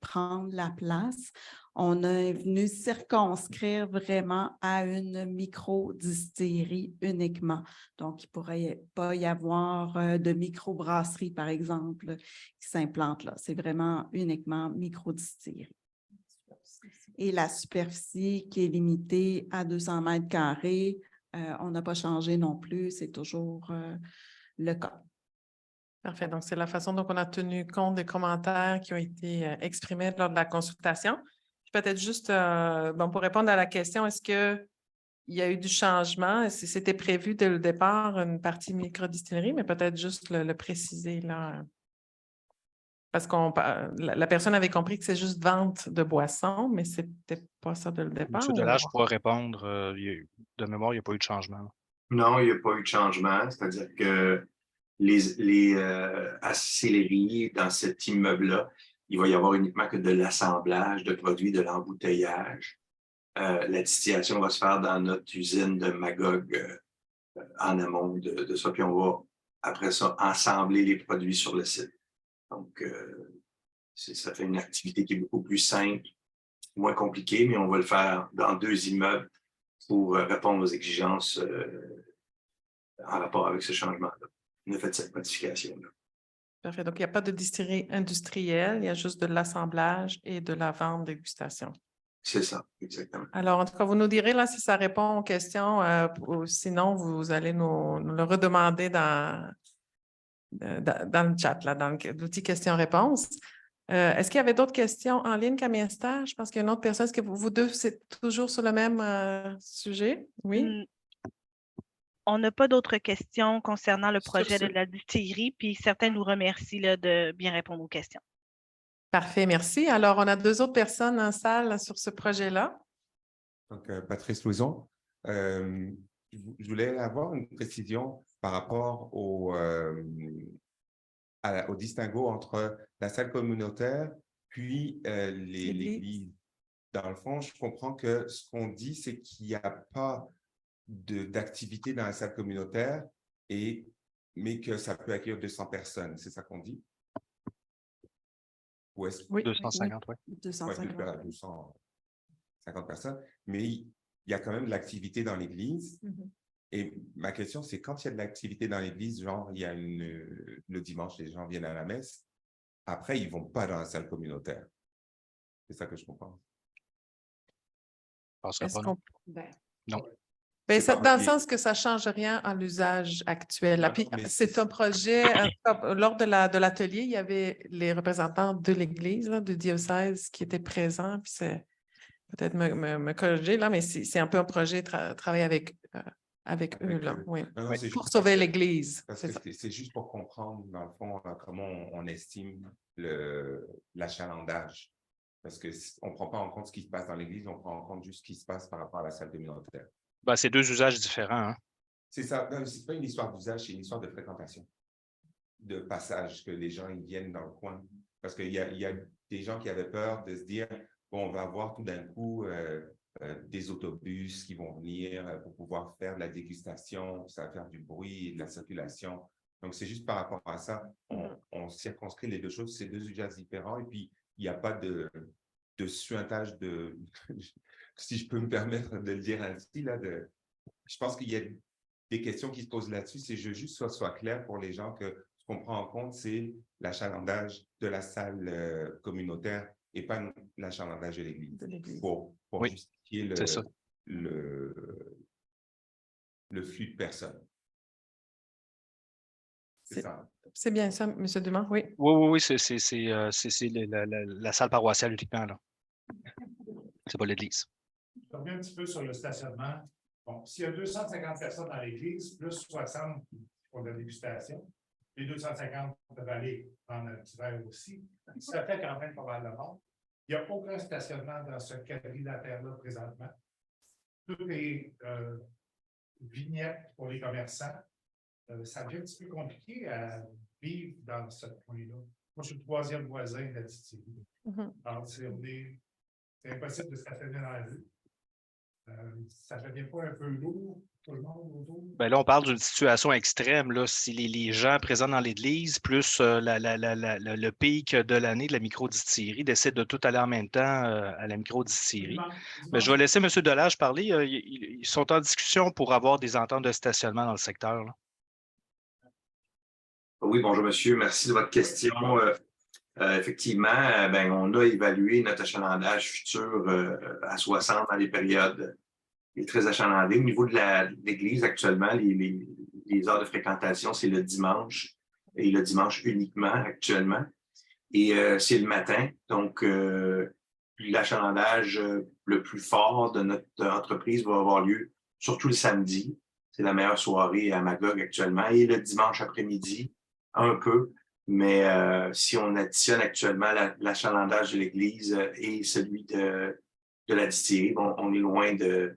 prendre la place. On est venu circonscrire vraiment à une microdistillerie uniquement. Donc, il ne pourrait pas y avoir de microbrasserie, par exemple, qui s'implante là. C'est vraiment uniquement microdistillerie. Et la superficie qui est limitée à 200 mètres carrés, on n'a pas changé non plus, c'est toujours le cas. Parfait. Donc, c'est la façon dont on a tenu compte des commentaires qui ont été exprimés lors de la consultation. Peut-être juste, pour répondre à la question, est-ce qu'il y a eu du changement? C'était prévu dès le départ une partie microdistillerie, mais peut-être juste le préciser là. Parce que la personne avait compris que c'est juste vente de boissons, mais ce n'était pas ça dès le départ. M. Delage pourra répondre. De mémoire, il n'y a pas eu de changement. Non, il n'y a pas eu de changement. C'est-à-dire que les acéleries dans cet immeuble-là, il va y avoir uniquement que de l'assemblage de produits, de l'embouteillage. La distillation va se faire dans notre usine de Magog en amont de ça, puis on va, après ça, assembler les produits sur le site. Donc, ça fait une activité qui est beaucoup plus simple, moins compliquée, mais on va le faire dans 2 immeubles pour répondre aux exigences en rapport avec ce changement-là. On a fait cette modification-là. Parfait. Donc, il n'y a pas de distillerie industrielle, il y a juste de l'assemblage et de la vente dégustation. C'est ça, exactement. Alors, en tout cas, vous nous direz là si ça répond aux questions. Sinon, vous allez nous le redemander dans le chat, là, dans l'outil questions-réponses. Est-ce qu'il y avait d'autres questions en ligne, Camille Esther? Je pense qu'il y a une autre personne. Est-ce que vous deux, c'est toujours sur le même sujet? Oui? On n'a pas d'autres questions concernant le projet de la distillerie, puis certains nous remercient là, de bien répondre aux questions. Parfait, merci. Alors, on a 2 autres personnes en salle là, sur ce projet-là. Donc, Patrice Louison, je voulais avoir une précision par rapport au distinguo entre la salle communautaire Puis, l'église, dans le fond, je comprends que ce qu'on dit, c'est qu'il n'y a pas d'activité dans la salle communautaire, mais que ça peut accueillir 200 personnes. C'est ça qu'on dit? Ou est-ce... Oui. 250, oui. 250 personnes. Mais il y a quand même de l'activité dans l'église. Et ma question, c'est quand il y a de l'activité dans l'église, genre, il y a le dimanche, les gens viennent à la messe, après, ils ne vont pas dans la salle communautaire. C'est ça que je comprends. Non. Ben, dans le sens que ça ne change rien à l'usage actuel. Puis, c'est un projet, lors de l'atelier, il y avait les représentants de l'Église, du diocèse qui étaient présents. Puis c'est peut-être me corriger là, mais c'est un peu un projet travailler avec eux, là, oui. Non, pour sauver l'Église. C'est juste pour comprendre, dans le fond, comment on estime l'achalandage. Parce qu'on ne prend pas en compte ce qui se passe dans l'Église, on prend en compte juste ce qui se passe par rapport à la salle communautaire. Ben, c'est deux usages différents. Hein? C'est ça. Ce n'est pas une histoire d'usage, c'est une histoire de fréquentation, de passage, que les gens ils viennent dans le coin. Parce qu'il y a des gens qui avaient peur de se dire, bon, on va avoir tout d'un coup des autobus qui vont venir pour pouvoir faire de la dégustation, ça va faire du bruit et de la circulation. Donc, c'est juste par rapport à ça, on circonscrit les deux choses, c'est deux usages différents. Et puis, il n'y a pas de suintage de... si je peux me permettre de le dire ainsi, là, je pense qu'il y a des questions qui se posent là-dessus. C'est juste soit clair pour les gens que ce qu'on prend en compte, c'est l'achalandage de la salle communautaire et pas l'achalandage de l'Église. Pour justifier le flux de personnes. C'est ça. C'est bien ça, M. Dumont, oui. Oui, c'est la salle paroissiale uniquement, là. C'est pas l'Église. Je reviens un petit peu sur le stationnement. Bon, s'il y a 250 personnes dans l'église, plus 60 pour la dégustation, les 250 peuvent aller prendre un petit verre aussi. Ça fait quand même pas mal de monde. Il n'y a aucun stationnement dans ce quadrilatère-là présentement. Toutes les vignettes pour les commerçants, ça devient un petit peu compliqué à vivre dans ce coin-là. Moi, je suis le troisième voisin de la distillerie. Alors, c'est impossible de stationner dans la rue. Ça ne devient pas un peu lourd pour le monde autour? Ben là, on parle d'une situation extrême. Là, si les gens présents dans l'église, plus le pic de l'année de la microdistillerie, décident de tout aller en même temps à la microdistillerie. Ben, je vais laisser M. Delage parler. Ils sont en discussion pour avoir des ententes de stationnement dans le secteur. Là. Oui, bonjour monsieur. Merci de votre question. Effectivement, on a évalué notre achalandage futur à 60 dans les périodes très achalandées. Au niveau de l'église, actuellement, les heures de fréquentation, c'est le dimanche et le dimanche uniquement actuellement. Et c'est le matin. Donc, l'achalandage le plus fort de notre entreprise va avoir lieu surtout le samedi. C'est la meilleure soirée à Magog actuellement. Et le dimanche après-midi, un peu. Mais si on additionne actuellement l'achalandage de l'église et celui de la distillerie, bon, on est loin de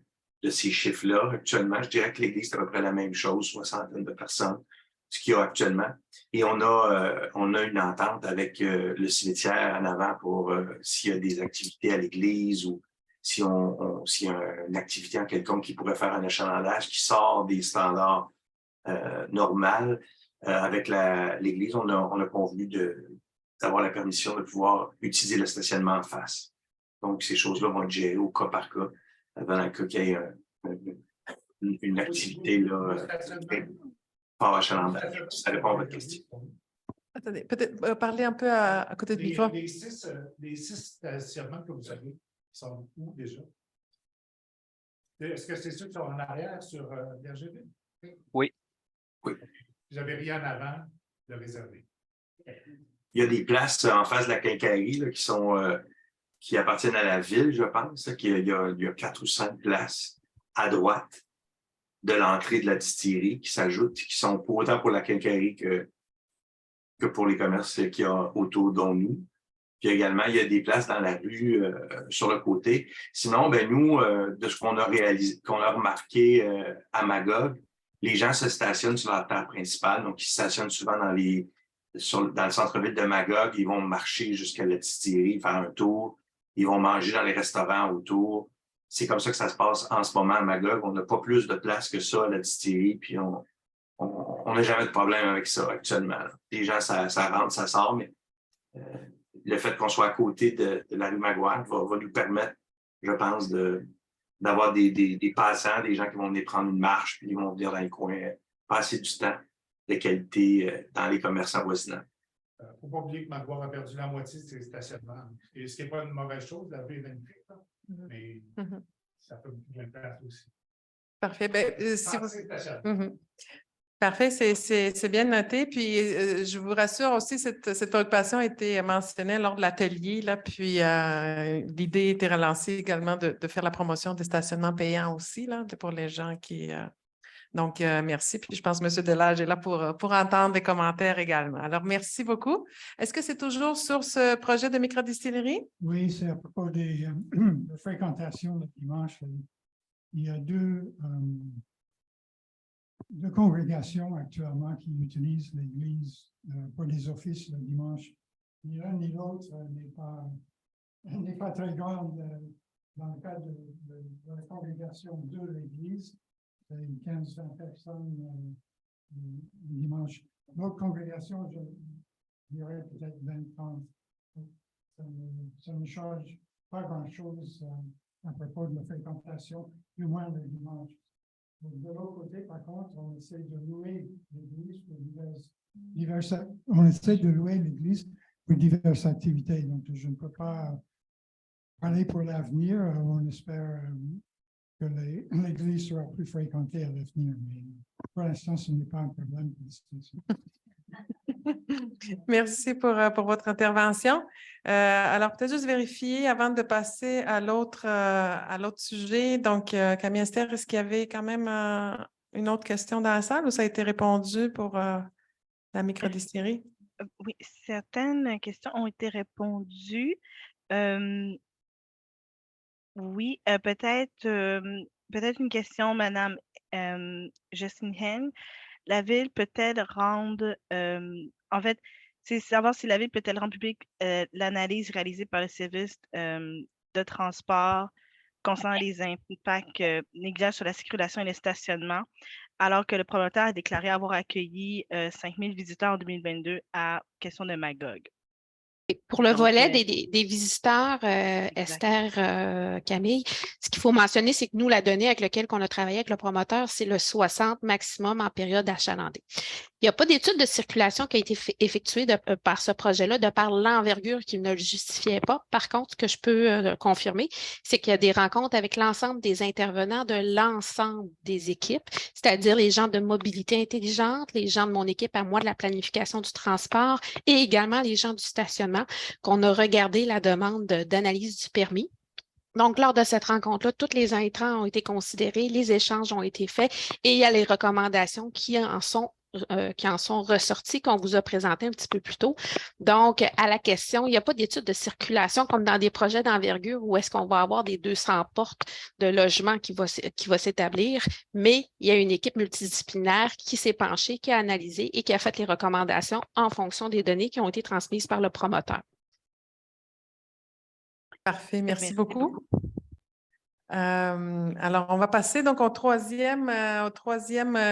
ces chiffres-là. Actuellement, je dirais que l'église, c'est à peu près la même chose, 60 de personnes, ce qu'il y a actuellement. Et on a une entente avec le cimetière en avant pour s'il y a des activités à l'église ou s'il y a une activité en quelconque qui pourrait faire un achalandage qui sort des standards normaux. Avec l'Église, on a convenu d'avoir la permission de pouvoir utiliser le stationnement en face. Donc, ces choses-là vont être gérées au cas par cas, dans le cas qu'il y ait une activité par achalandage. Ça répond à votre question. Attendez, peut-être parler un peu à côté du micro. Les six stationnements que vous avez, sont où déjà? Est-ce que c'est ceux qui sont en arrière sur Bergeville? Oui. Oui. Vous n'avez rien avant de réserver. Il y a des places en face de la quincaillerie là, qui appartiennent à la ville, je pense. Il y a 4 ou 5 places à droite de l'entrée de la distillerie qui s'ajoutent, qui sont autant pour la quincaillerie que pour les commerces qu'il y a autour de nous. Puis également, il y a des places dans la rue sur le côté. Sinon, nous, de ce qu'on a réalisé, qu'on a remarqué à Magog, les gens se stationnent sur la terre principale, donc ils se stationnent souvent dans les dans le centre-ville de Magog, ils vont marcher jusqu'à la distillerie, faire un tour. Ils vont manger dans les restaurants autour. C'est comme ça que ça se passe en ce moment à Magog. On n'a pas plus de place que ça à la distillerie, puis on n'a jamais de problème avec ça actuellement. Les gens, ça rentre, ça sort, mais le fait qu'on soit à côté de la rue Maguire va nous permettre, je pense, d'avoir des passants, des gens qui vont venir prendre une marche, puis ils vont venir dans les coins, passer du temps de qualité dans les commerces avoisinants. Il ne faut pas oublier que Maguire a perdu la moitié de ses stationnements. Et ce qui n'est pas une mauvaise chose, la ville est magnifique, mais ça peut bien de place aussi. Parfait. Ben, si vous... Parfait, c'est bien noté. Puis, je vous rassure aussi, cette préoccupation a été mentionnée lors de l'atelier, là, puis l'idée a été relancée également de faire la promotion des stationnements payants aussi, là, pour les gens qui... Donc, merci. Puis, je pense que M. Delage est là pour entendre des commentaires également. Alors, merci beaucoup. Est-ce que c'est toujours sur ce projet de microdistillerie? Oui, c'est à propos des de fréquentation le dimanche. Il y a deux congrégations actuellement qui utilisent l'église pour les offices le dimanche. Ni l'un ni l'autre n'est pas très grande dans le cadre de la congrégation de l'église. C'est 15-20 personnes le dimanche. L'autre congrégation, je dirais peut-être 20-30. Ça ne change pas grand-chose à propos de la fréquentation, du moins le dimanche. De l'autre côté, par contre, on essaie de louer l'église pour diverses activités. Donc, je ne peux pas parler pour l'avenir. On espère que l'église sera plus fréquentée à l'avenir. Mais pour l'instant, ce n'est pas un problème. Merci pour votre intervention. Alors, peut-être juste vérifier avant de passer à l'autre sujet. Donc, Camille Esther, est-ce qu'il y avait quand même une autre question dans la salle ou ça a été répondu pour la microdistillerie? Oui, certaines questions ont été répondues. Oui, peut-être une question, Madame Justine Hen. La ville peut-elle rendre, en fait, c'est savoir si la ville peut-elle rendre publique l'analyse réalisée par le service de transport concernant les impacts négligeables sur la circulation et le stationnement, alors que le promoteur a déclaré avoir accueilli 5000 visiteurs en 2022 à question de Magog. Pour le Donc, volet des visiteurs, Esther, Camille, ce qu'il faut mentionner, c'est que nous, la donnée avec laquelle on a travaillé avec le promoteur, c'est le 60 maximum en période achalandée. Il n'y a pas d'étude de circulation qui a été effectuée par ce projet-là, de par l'envergure qui ne le justifiait pas. Par contre, ce que je peux confirmer, c'est qu'il y a des rencontres avec l'ensemble des intervenants de l'ensemble des équipes, c'est-à-dire les gens de mobilité intelligente, les gens de mon équipe à moi de la planification du transport et également les gens du stationnement, qu'on a regardé la demande d'analyse du permis. Donc, lors de cette rencontre-là, tous les intrants ont été considérés, les échanges ont été faits et il y a les recommandations qui en sont ressorties, qu'on vous a présentées un petit peu plus tôt. Donc, à la question, il n'y a pas d'étude de circulation comme dans des projets d'envergure où est-ce qu'on va avoir des 200 portes de logement qui va s'établir, mais il y a une équipe multidisciplinaire qui s'est penchée, qui a analysé et qui a fait les recommandations en fonction des données qui ont été transmises par le promoteur. Parfait, merci beaucoup. Alors, on va passer donc au troisième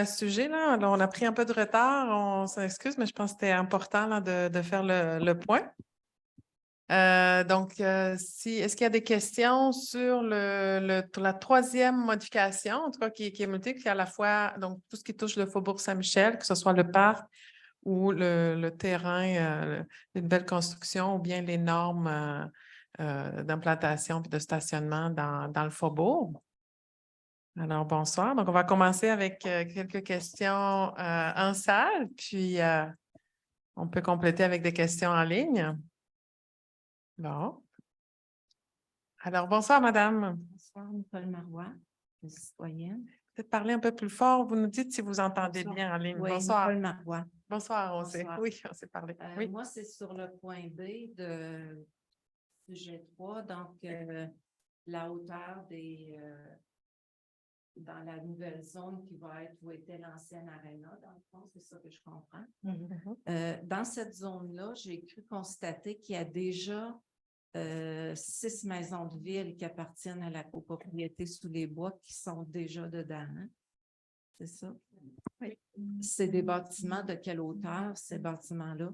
sujet. Là. Alors, on a pris un peu de retard, on s'excuse, mais je pense que c'était important là, de faire le point. Donc, est-ce qu'il y a des questions sur la troisième modification, en tout cas qui est multiple, qui est à la fois donc tout ce qui touche le Faubourg Saint-Michel, que ce soit le parc ou le terrain, une nouvelle construction ou bien les normes d'implantation et de stationnement dans le faubourg. Alors, bonsoir. Donc, on va commencer avec quelques questions en salle, puis on peut compléter avec des questions en ligne. Bon. Alors, bonsoir, madame. Bonsoir, Nicole Marois, citoyenne. Peut-être parler un peu plus fort. Vous nous dites si vous entendez bien en ligne. Oui, bonsoir. Nicole Marois. Bonsoir, on s'est parlé. Oui. Moi, c'est sur le point B de sujet 3, donc la hauteur des dans la nouvelle zone qui va être où était l'ancienne aréna, dans le fond, c'est ça que je comprends. Dans cette zone-là, j'ai cru constater qu'il y a déjà 6 maisons de ville qui appartiennent à la copropriété sous les bois qui sont déjà dedans. Hein? C'est ça? Oui. C'est des bâtiments de quelle hauteur, ces bâtiments-là?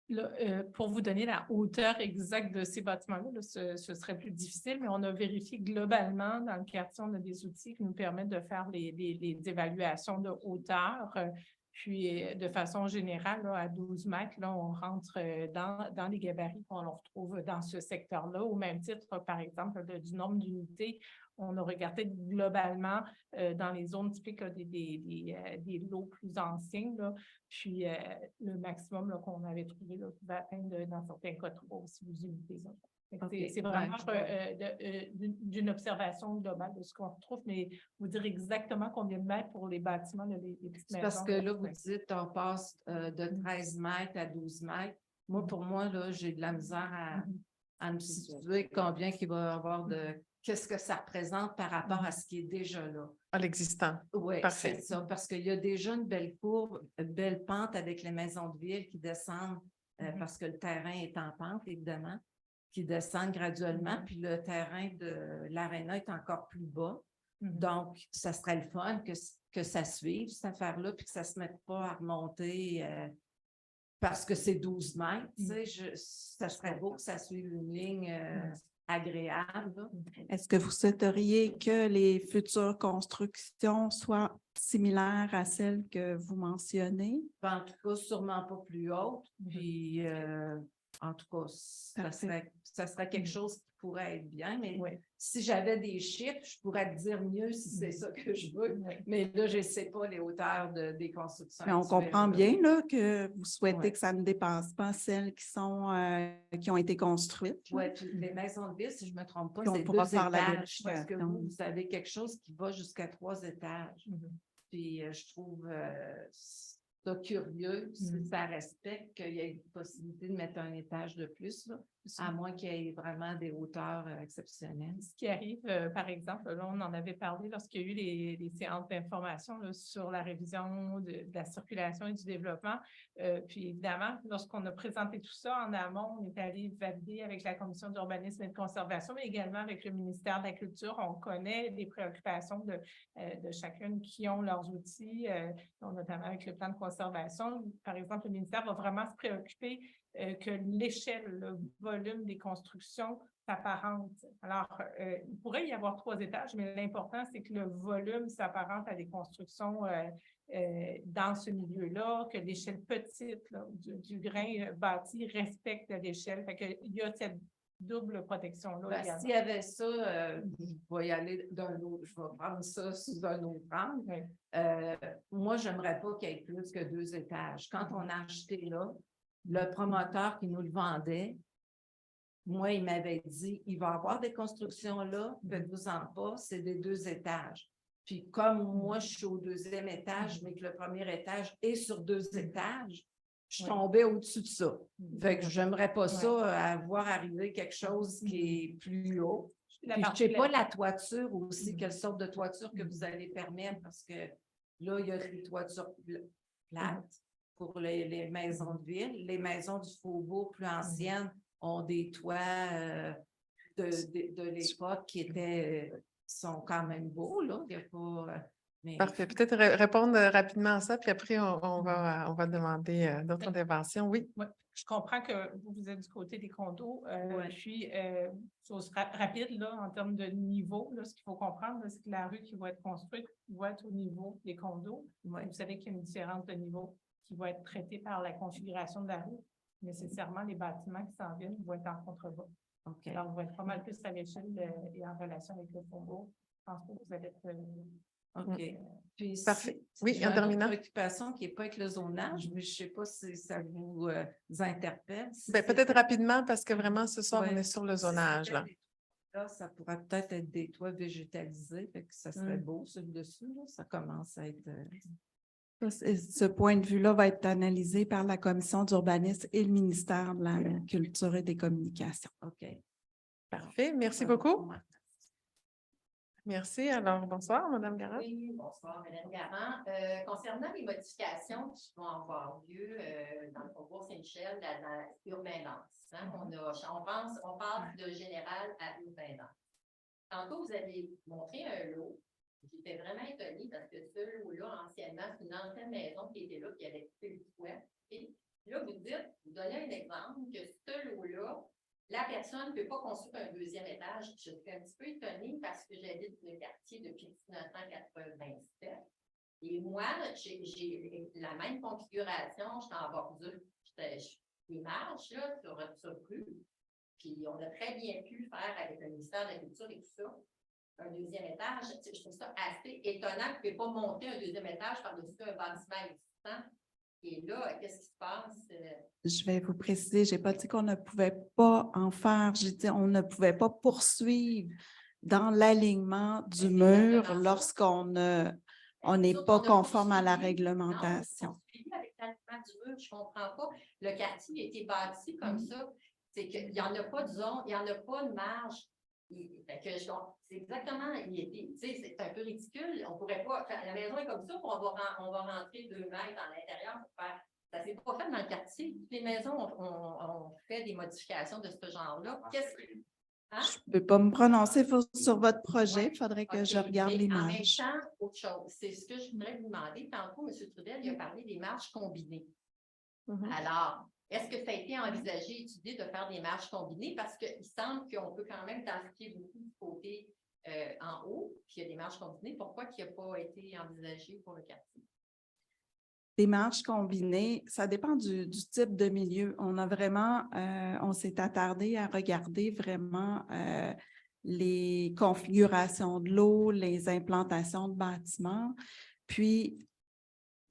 Là, pour vous donner la hauteur exacte de ces bâtiments-là, là, ce serait plus difficile, mais on a vérifié globalement dans le quartier, on a des outils qui nous permettent de faire les évaluations de hauteur. Puis, de façon générale, là, à 12 mètres, là, on rentre dans les gabarits qu'on retrouve dans ce secteur-là. Au même titre, par exemple, du nombre d'unités, on a regardé globalement dans les zones typiques des lots plus anciens. Là, puis, le maximum là, qu'on avait trouvé là, pouvait atteindre, dans certains cas, 3 ou 6 unités. Okay. C'est vraiment d'une observation globale de ce qu'on retrouve, mais vous dire exactement combien de mètres pour les bâtiments, les petites maisons. Parce que là, vous dites on passe de 13 mètres à 12 mètres. Moi, pour moi, là, j'ai de la misère à me situer combien il va y avoir de... Qu'est-ce que ça représente par rapport à ce qui est déjà là? À l'existant. Oui, parfait. C'est ça, parce qu'il y a déjà une belle courbe, une belle pente avec les maisons de ville qui descendent parce que le terrain est en pente, évidemment, qui descendent graduellement, puis le terrain de l'aréna est encore plus bas. Donc, ça serait le fun que ça suive, cette affaire-là, puis que ça ne se mette pas à remonter parce que c'est 12 mètres. Tu sais, ça serait beau que ça suive une ligne agréable. Est-ce que vous souhaiteriez que les futures constructions soient similaires à celles que vous mentionnez? En tout cas, sûrement pas plus hautes. Puis, en tout cas, ça serait quelque chose qui pourrait être bien, mais si j'avais des chiffres, je pourrais te dire mieux si c'est ça que je veux. Mais là, je ne sais pas les hauteurs des constructions. Mais on comprend bien là, que vous souhaitez que ça ne dépasse pas celles qui ont été construites. Oui, puis les maisons de ville, si je ne me trompe pas, puis c'est 2 étages. Parce que vous avez quelque chose qui va jusqu'à 3 étages. Puis je trouve ça curieux, si ça respecte qu'il y ait une possibilité de mettre un étage de plus, là, à moins qu'il y ait vraiment des hauteurs exceptionnelles. Ce qui arrive, par exemple, là, on en avait parlé lorsqu'il y a eu les séances d'information sur la révision de la circulation et du développement. Puis évidemment, lorsqu'on a présenté tout ça en amont, on est allé valider avec la Commission d'urbanisme et de conservation, mais également avec le ministère de la Culture. On connaît les préoccupations de chacune qui ont leurs outils, notamment avec le plan de conservation. Par exemple, le ministère va vraiment se préoccuper que l'échelle, le volume des constructions s'apparente. Alors, il pourrait y avoir 3 étages, mais l'important, c'est que le volume s'apparente à des constructions dans ce milieu-là, que l'échelle petite là, du grain bâti respecte l'échelle. Fait qu'il y a cette double protection-là. S'il y avait ça, je vais y aller d'un autre, je vais prendre ça sous un autre angle. Moi, je n'aimerais pas qu'il y ait plus que 2 étages. Quand on a acheté là, le promoteur qui nous le vendait, moi, il m'avait dit, il va y avoir des constructions là, faites-vous-en pas, c'est des 2 étages. Puis comme moi, je suis au 2e étage, mais que le premier étage est sur 2 étages, je tombais au-dessus de ça. Fait que j'aimerais pas ça, à voir arriver quelque chose qui est plus haut. Puis je ne sais pas la toiture aussi, quelle sorte de toiture que vous allez permettre, parce que là, il y a des toitures plates pour les maisons de ville. Les maisons du Faubourg plus anciennes ont des toits de l'époque qui sont quand même beaux, là. Il y a pas, mais... Parfait. Peut-être répondre rapidement à ça, puis après, on va demander d'autres interventions. Oui. Je comprends que vous êtes du côté des condos. Puis, chose rapide, là, en termes de niveau, là, ce qu'il faut comprendre, c'est que la rue qui va être construite va être au niveau des condos. Vous savez qu'il y a une différence de niveau qui va être traitée par la configuration de la rue. Nécessairement, les bâtiments qui s'en viennent vont être en contrebas. Alors, on va être pas mal plus à l'échelle et en relation avec le Faubourg. Je pense que vous allez être... OK. Puis, parfait. Oui, en terminant. Une préoccupation qui n'est pas avec le zonage, mais je ne sais pas si ça vous interpelle. Si peut-être rapidement, parce que vraiment, ce soir, on est sur le zonage. Là, ça pourrait peut-être être des toits végétalisés, fait que ça serait beau, celui-dessus. Ça commence à être... Ce point de vue-là va être analysé par la Commission d'urbanisme et le ministère de la Culture et des Communications. OK. Parfait. Merci beaucoup. Merci. Alors, bonsoir, Mme Garand. Oui, bonsoir, Mme Garand. Concernant les modifications qui vont avoir lieu dans le Faubourg Saint-Michel, dans Urbain Dense, hein, on passe de général à Urbain Dense. Tantôt, vous avez montré un lot. J'étais vraiment étonnée parce que ce lot-là, anciennement, c'est une ancienne maison qui était là, qui avait coupé le toit. Et là, vous donnez un exemple que ce lot-là, la personne ne peut pas construire un deuxième étage. Je suis un petit peu étonnée parce que j'habite le quartier depuis 1997. Et moi, j'ai la même configuration. J'étais en bordure, des marches là, sur rue. Puis on a très bien pu faire avec le ministère de la Culture et tout ça, un deuxième étage. Je trouve ça assez étonnant que vous ne pouvez pas monter un deuxième étage par-dessus un bâtiment existant. Et là, qu'est-ce qui se passe? Je vais vous préciser, je n'ai pas dit qu'on ne pouvait pas en faire. J'ai dit qu'on ne pouvait pas poursuivre dans l'alignement du mur lorsqu'on n'est pas conforme à la réglementation. Avec l'alignement du mur, je ne comprends pas. Le quartier a été bâti comme ça. C'est qu'il n'y en a pas de zone, il n'y en a pas de marge. C'est exactement, c'est un peu ridicule. On pourrait pas, la maison est comme ça, on va rentrer 2 mètres à l'intérieur pour faire. Ça ne s'est pas fait dans le quartier. Toutes les maisons ont fait des modifications de ce genre-là. Qu'est-ce que. Hein? Je ne peux pas me prononcer sur votre projet, il faudrait que je regarde l'image. En même temps, autre chose, c'est ce que je voudrais vous demander. Tantôt, M. Trudel, il a parlé des marges combinées. Alors, est-ce que ça a été envisagé, étudié de faire des marges combinées? Parce qu'il semble qu'on peut quand même densifier beaucoup du côté en haut, puis il y a des marges combinées. Pourquoi il n'a pas été envisagé pour le quartier? Des marges combinées, ça dépend du type de milieu. On a vraiment, on s'est attardé à regarder vraiment les configurations de l'eau, les implantations de bâtiments. Puis,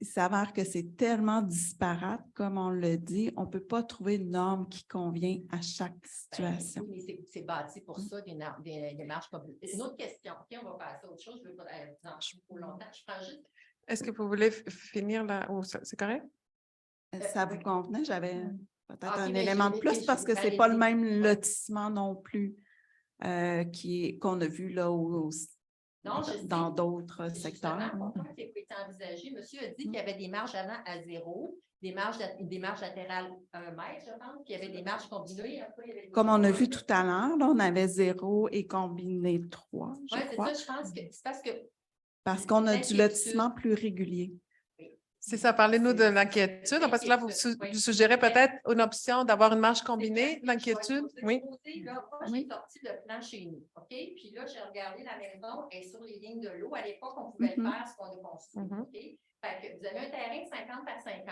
il s'avère que c'est tellement disparate, comme on le dit, on ne peut pas trouver une norme qui convient à chaque situation. Mais c'est bâti pour ça, des marges combinées. Une autre question. OK, on va passer à autre chose. Je ne veux pas vous en trop longtemps. Je prends juste. Est-ce que vous voulez finir là? Oh, c'est correct? Ça vous convenait? J'avais peut-être un élément de plus parce que ce n'est pas le même lotissement non plus qu'on a vu là dans d'autres secteurs. Pourquoi ça n'a pas été envisagé? Monsieur a dit qu'il y avait des marges avant à 0, des marges latérales 1 mètre, je pense, puis il y avait des marges combinées. Comme on a vu tout à l'heure, on avait 0 et combiné 3, je crois. Oui, c'est ça, je pense que c'est parce que. Parce qu'on a du lotissement plus régulier. C'est ça, parlez-nous de l'inquiétude, parce que là, vous suggérez peut-être une option d'avoir une marge combinée, l'inquiétude. Oui. Là, moi, j'ai sorti le plan chez nous, OK? Puis là, j'ai regardé la maison, elle est sur les lignes de l'eau. À l'époque, on pouvait faire ce qu'on a construit, OK? Fait que vous avez un terrain de 50 par 50.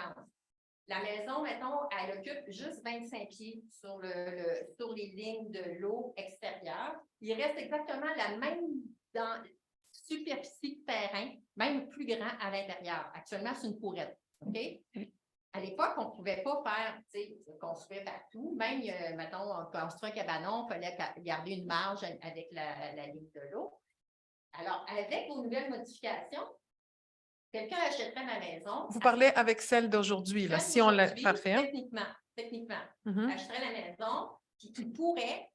La maison, mettons, elle occupe juste 25 pieds sur les lignes de l'eau extérieure. Il reste exactement la même superficie de terrain, même plus grand à l'intérieur. Actuellement, c'est une courette. OK? À l'époque, on ne pouvait pas faire, construire partout. Même, mettons, on construit un cabanon, il fallait garder une marge avec la ligne de l'eau. Alors, avec vos nouvelles modifications, quelqu'un achèterait ma maison. Vous parlez avec celle d'aujourd'hui, là, si on l'a parfait. Techniquement, achèterait la maison, puis il pourrait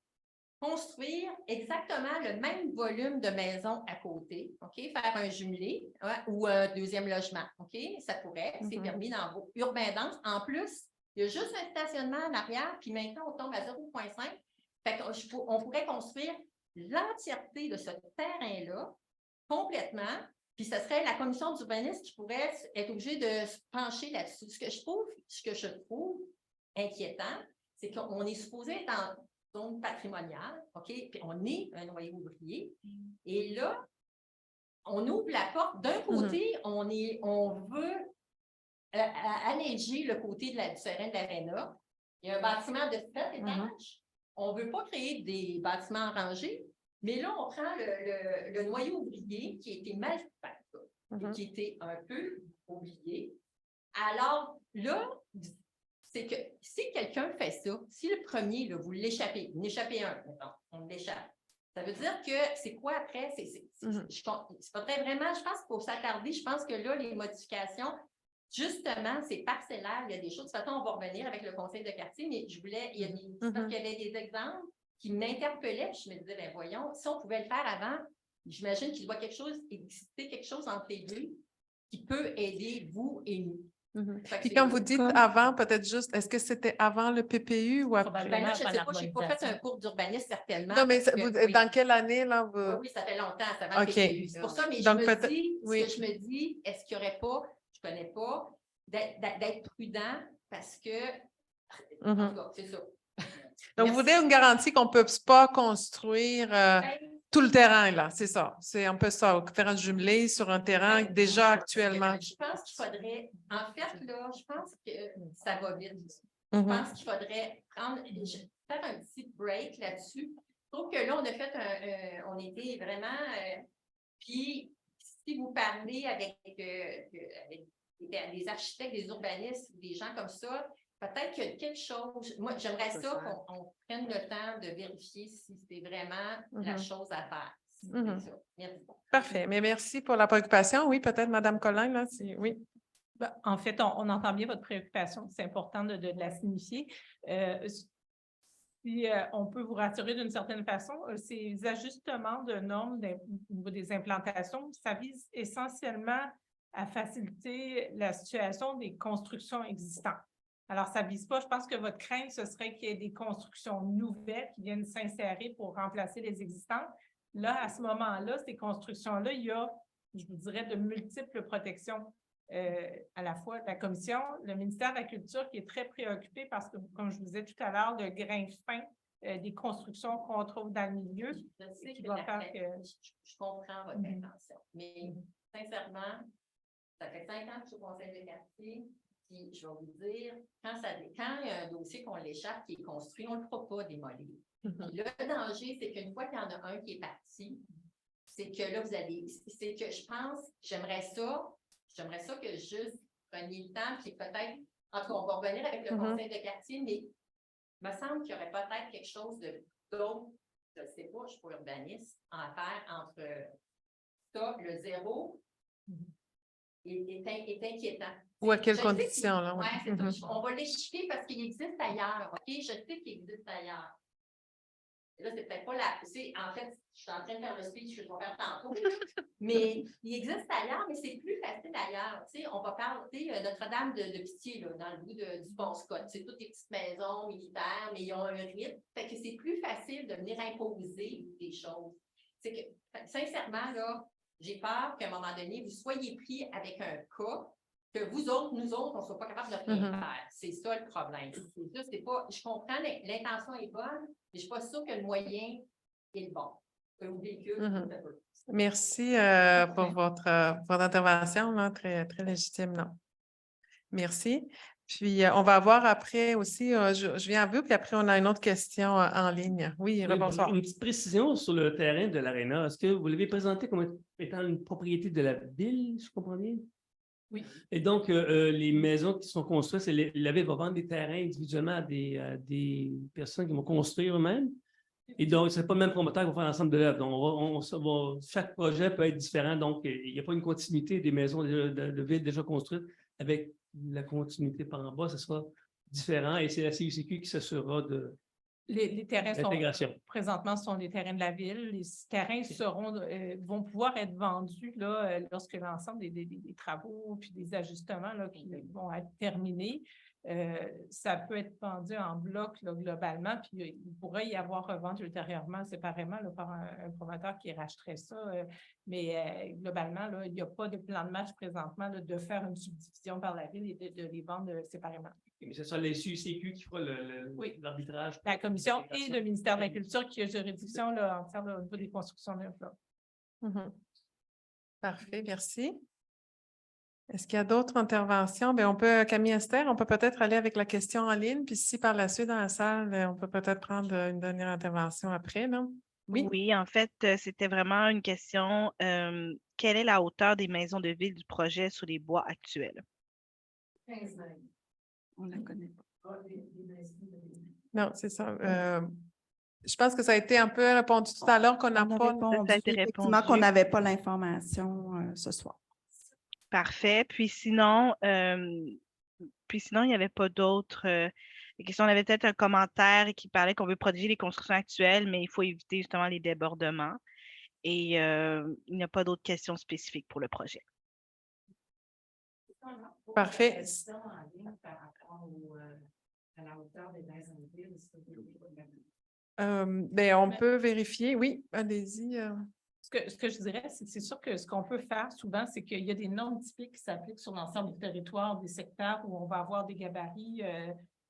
construire exactement le même volume de maison à côté, OK? Faire un jumelé ou un deuxième logement, OK? Ça pourrait, c'est permis dans vos urbains denses. En plus, il y a juste un stationnement en arrière, puis maintenant, on tombe à 0,5. Fait qu'on pourrait construire l'entièreté de ce terrain-là complètement, puis ce serait la commission d'urbanisme qui pourrait être obligée de se pencher là-dessus. Ce que je trouve inquiétant, c'est qu'on est supposé être en zone patrimoniale, OK? Puis on est un noyau ouvrier. Et là, on ouvre la porte. D'un côté, on veut alléger le côté du terrain de l'aréna. Il y a un bâtiment de 7 étages. On ne veut pas créer des bâtiments rangés, mais là, on prend le noyau ouvrier qui a été mal fait, qui était un peu oublié. Alors là, c'est que si quelqu'un fait ça, si le premier, là, vous l'échappez, vous l'échappez un, on l'échappe, ça veut dire que c'est quoi après? C'est pas très vraiment, je pense qu'il faut s'attarder. Je pense que là, les modifications, justement, c'est parcellaire. Il y a des choses. De toute façon, on va revenir avec le conseil de quartier, mais je voulais, parce qu'il y avait des exemples qui m'interpellaient, puis je me disais, ben voyons, si on pouvait le faire avant, j'imagine qu'il doit exister quelque chose entre les deux qui peut aider vous et nous. Fait que Puis c'est- quand vous dites avant, peut-être juste, est-ce que c'était avant le PPU ou après? Ben là, je ne sais pas, je n'ai pas fait un cours d'urbanisme certainement. Non, mais parce que, dans quelle année, là? Oui, ça fait longtemps, c'est avant le OK. PPU. C'est pour ça, mais Donc, ce peut-être- que je me dis, est-ce qu'il n'y aurait pas, je ne connais pas, d'être prudent parce que, en tout cas, c'est ça. Donc, vous voulez une garantie qu'on ne peut pas construire tout le terrain, là, c'est ça. C'est un peu ça, au terrain jumelé sur un terrain déjà actuellement. Je pense qu'il faudrait, en fait, là, je pense que ça va vite. Je Mhm. pense qu'il faudrait faire un petit break là-dessus. Je trouve que là, on a fait on était vraiment, puis si vous parlez avec des architectes, des urbanistes, des gens comme ça, peut-être qu'il y a quelque chose. Moi, j'aimerais ça qu'on prenne le temps de vérifier si c'est vraiment la chose à faire. Mhm. C'est ça. Merci. Parfait, mais merci pour la préoccupation. Oui, peut-être, Mme Collin, là, oui. Ben, en fait, on entend bien votre préoccupation. C'est important de la signifier. Si on peut vous rassurer d'une certaine façon, ces ajustements de normes au niveau des implantations, ça vise essentiellement à faciliter la situation des constructions existantes. Alors, ça ne vise pas, je pense que votre crainte, ce serait qu'il y ait des constructions nouvelles qui viennent s'insérer pour remplacer les existantes. Là, à ce moment-là, ces constructions-là, il y a, je vous dirais, de multiples protections. À la fois la Commission, le ministère de la Culture qui est très préoccupé parce que, comme je vous disais tout à l'heure, le grain fin des constructions qu'on trouve dans le milieu. Je sais qui que doit faire que... je comprends votre intention, mais sincèrement, ça fait 5 ans que je suis au conseil de quartier, puis je vais vous dire, quand il y a un dossier qu'on l'échappe qui est construit, on ne le fera pas démolir. Le danger, c'est qu'une fois qu'il y en a un qui est parti, c'est que là, c'est que je pense, j'aimerais ça que juste preniez le temps, puis peut-être, en tout cas, on va revenir avec le conseil de quartier, mais il me semble qu'il y aurait peut-être quelque chose d'autre, je ne sais pas, je ne suis pas urbaniste, à faire entre ça, le zéro, est inquiétant. Ou à quelles conditions, là? Oui, c'est ça. On va l'échapper parce qu'il existe ailleurs, OK? Je sais qu'il existe ailleurs. Là, c'est peut-être pas la... En fait, je suis en train de faire le speech que je vais faire tantôt, mais il existe ailleurs, mais c'est plus facile ailleurs. Tu sais, on va parler Notre-Dame de Pitié, là, dans le bout du Pont-Scott. C'est toutes des petites maisons militaires, mais ils ont un rythme. Fait que c'est plus facile de venir imposer des choses. C'est que, sincèrement, là, j'ai peur qu'à un moment donné, vous soyez pris avec un cas que nous autres, on ne soit pas capable de rien faire. C'est ça le problème. C'est pas, je comprends, l'intention est bonne, mais je ne suis pas sûre que le moyen est le bon. Merci pour votre intervention, là, très, très légitime. Là. Merci. Puis, on va avoir après aussi, je viens à vous, puis après, on a une autre question en ligne. Oui, bonsoir. Une petite précision sur le terrain de l'Arena. Est-ce que vous l'avez présenté comme étant une propriété de la ville, je comprends bien? Oui. Et donc, les maisons qui sont construites, la ville va vendre des terrains individuellement à des personnes qui vont construire eux-mêmes. Et donc, ce n'est pas le même promoteur qui va faire l'ensemble de l'œuvre. Donc, chaque projet peut être différent. Donc, il n'y a pas une continuité des maisons de ville déjà construites avec la continuité par en bas. Ce sera différent et c'est la CUCQ qui s'assurera de les terrains l'intégration. Présentement, ce sont des terrains de la ville. Les terrains vont pouvoir être vendus là, lorsque l'ensemble des travaux puis des ajustements là, qui vont être terminés. Ça peut être vendu en bloc là, globalement, puis il pourrait y avoir revente ultérieurement, séparément là, par un promoteur qui racheterait ça. Mais globalement, là, il n'y a pas de plan de match présentement là, de faire une subdivision par la ville et de les vendre séparément. Mais ce sera les CUCQ qui fera l'arbitrage. La Commission et le ministère de la Culture qui a juridiction là, en termes au niveau des constructions neuves. Parfait, merci. Est-ce qu'il y a d'autres interventions? Bien, Camille Esther, on peut peut-être aller avec la question en ligne, puis si par la suite dans la salle, on peut peut-être prendre une dernière intervention après, non? Oui, en fait, c'était vraiment une question. Quelle est la hauteur des maisons de ville du projet sur les bois actuels? 15 mètres. On ne la connaît pas. Non, c'est ça. Je pense que ça a été un peu répondu tout à l'heure qu'on n'a pas... Effectivement, qu'on n'avait pas l'information ce soir. Parfait. Puis sinon, il n'y avait pas d'autres questions. On avait peut-être un commentaire qui parlait qu'on veut protéger les constructions actuelles, mais il faut éviter justement les débordements. et il n'y a pas d'autres questions spécifiques pour le projet. Parfait. Ben, on peut vérifier. Oui, allez-y. Ce que je dirais, c'est que c'est sûr que ce qu'on peut faire souvent, c'est qu'il y a des normes typiques qui s'appliquent sur l'ensemble du territoire, des secteurs où on va avoir des gabarits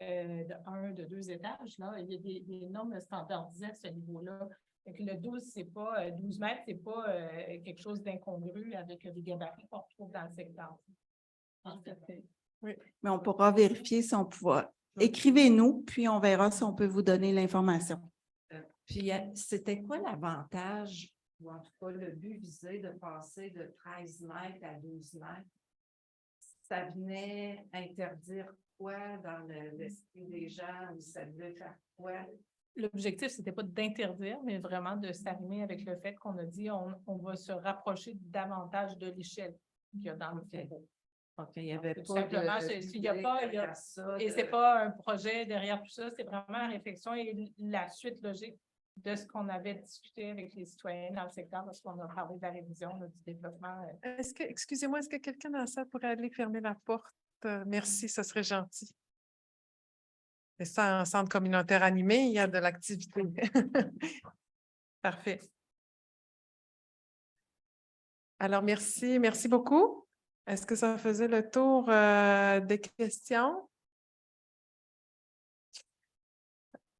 de 1, de 2 étages. Là. Il y a des normes standardisées à ce niveau-là. Donc, le 12, c'est pas 12 mètres, c'est pas quelque chose d'incongru avec les gabarits qu'on retrouve dans le secteur. Oui. Mais on pourra vérifier si on pourra. Écrivez-nous, puis on verra si on peut vous donner l'information. Puis, c'était quoi l'avantage, ou en tout cas le but visé de passer de 13 mètres à 12 mètres? Ça venait interdire quoi dans l'esprit des gens? Ou ça devait faire quoi? L'objectif, ce n'était pas d'interdire, mais vraiment de s'arrimer avec le fait qu'on a dit on va se rapprocher davantage de l'échelle qu'il y a dans le faubourg. OK, il n'y avait Tout pas simplement, et c'est pas un projet derrière tout ça, c'est vraiment la réflexion et la suite logique de ce qu'on avait discuté avec les citoyens dans le secteur lorsqu'on a parlé de la révision, du développement. Excusez-moi, est-ce que quelqu'un dans ça pourrait aller fermer la porte? Merci, ce serait gentil. C'est ça, un centre communautaire animé, il y a de l'activité. Parfait. Alors, merci beaucoup. Est-ce que ça faisait le tour des questions?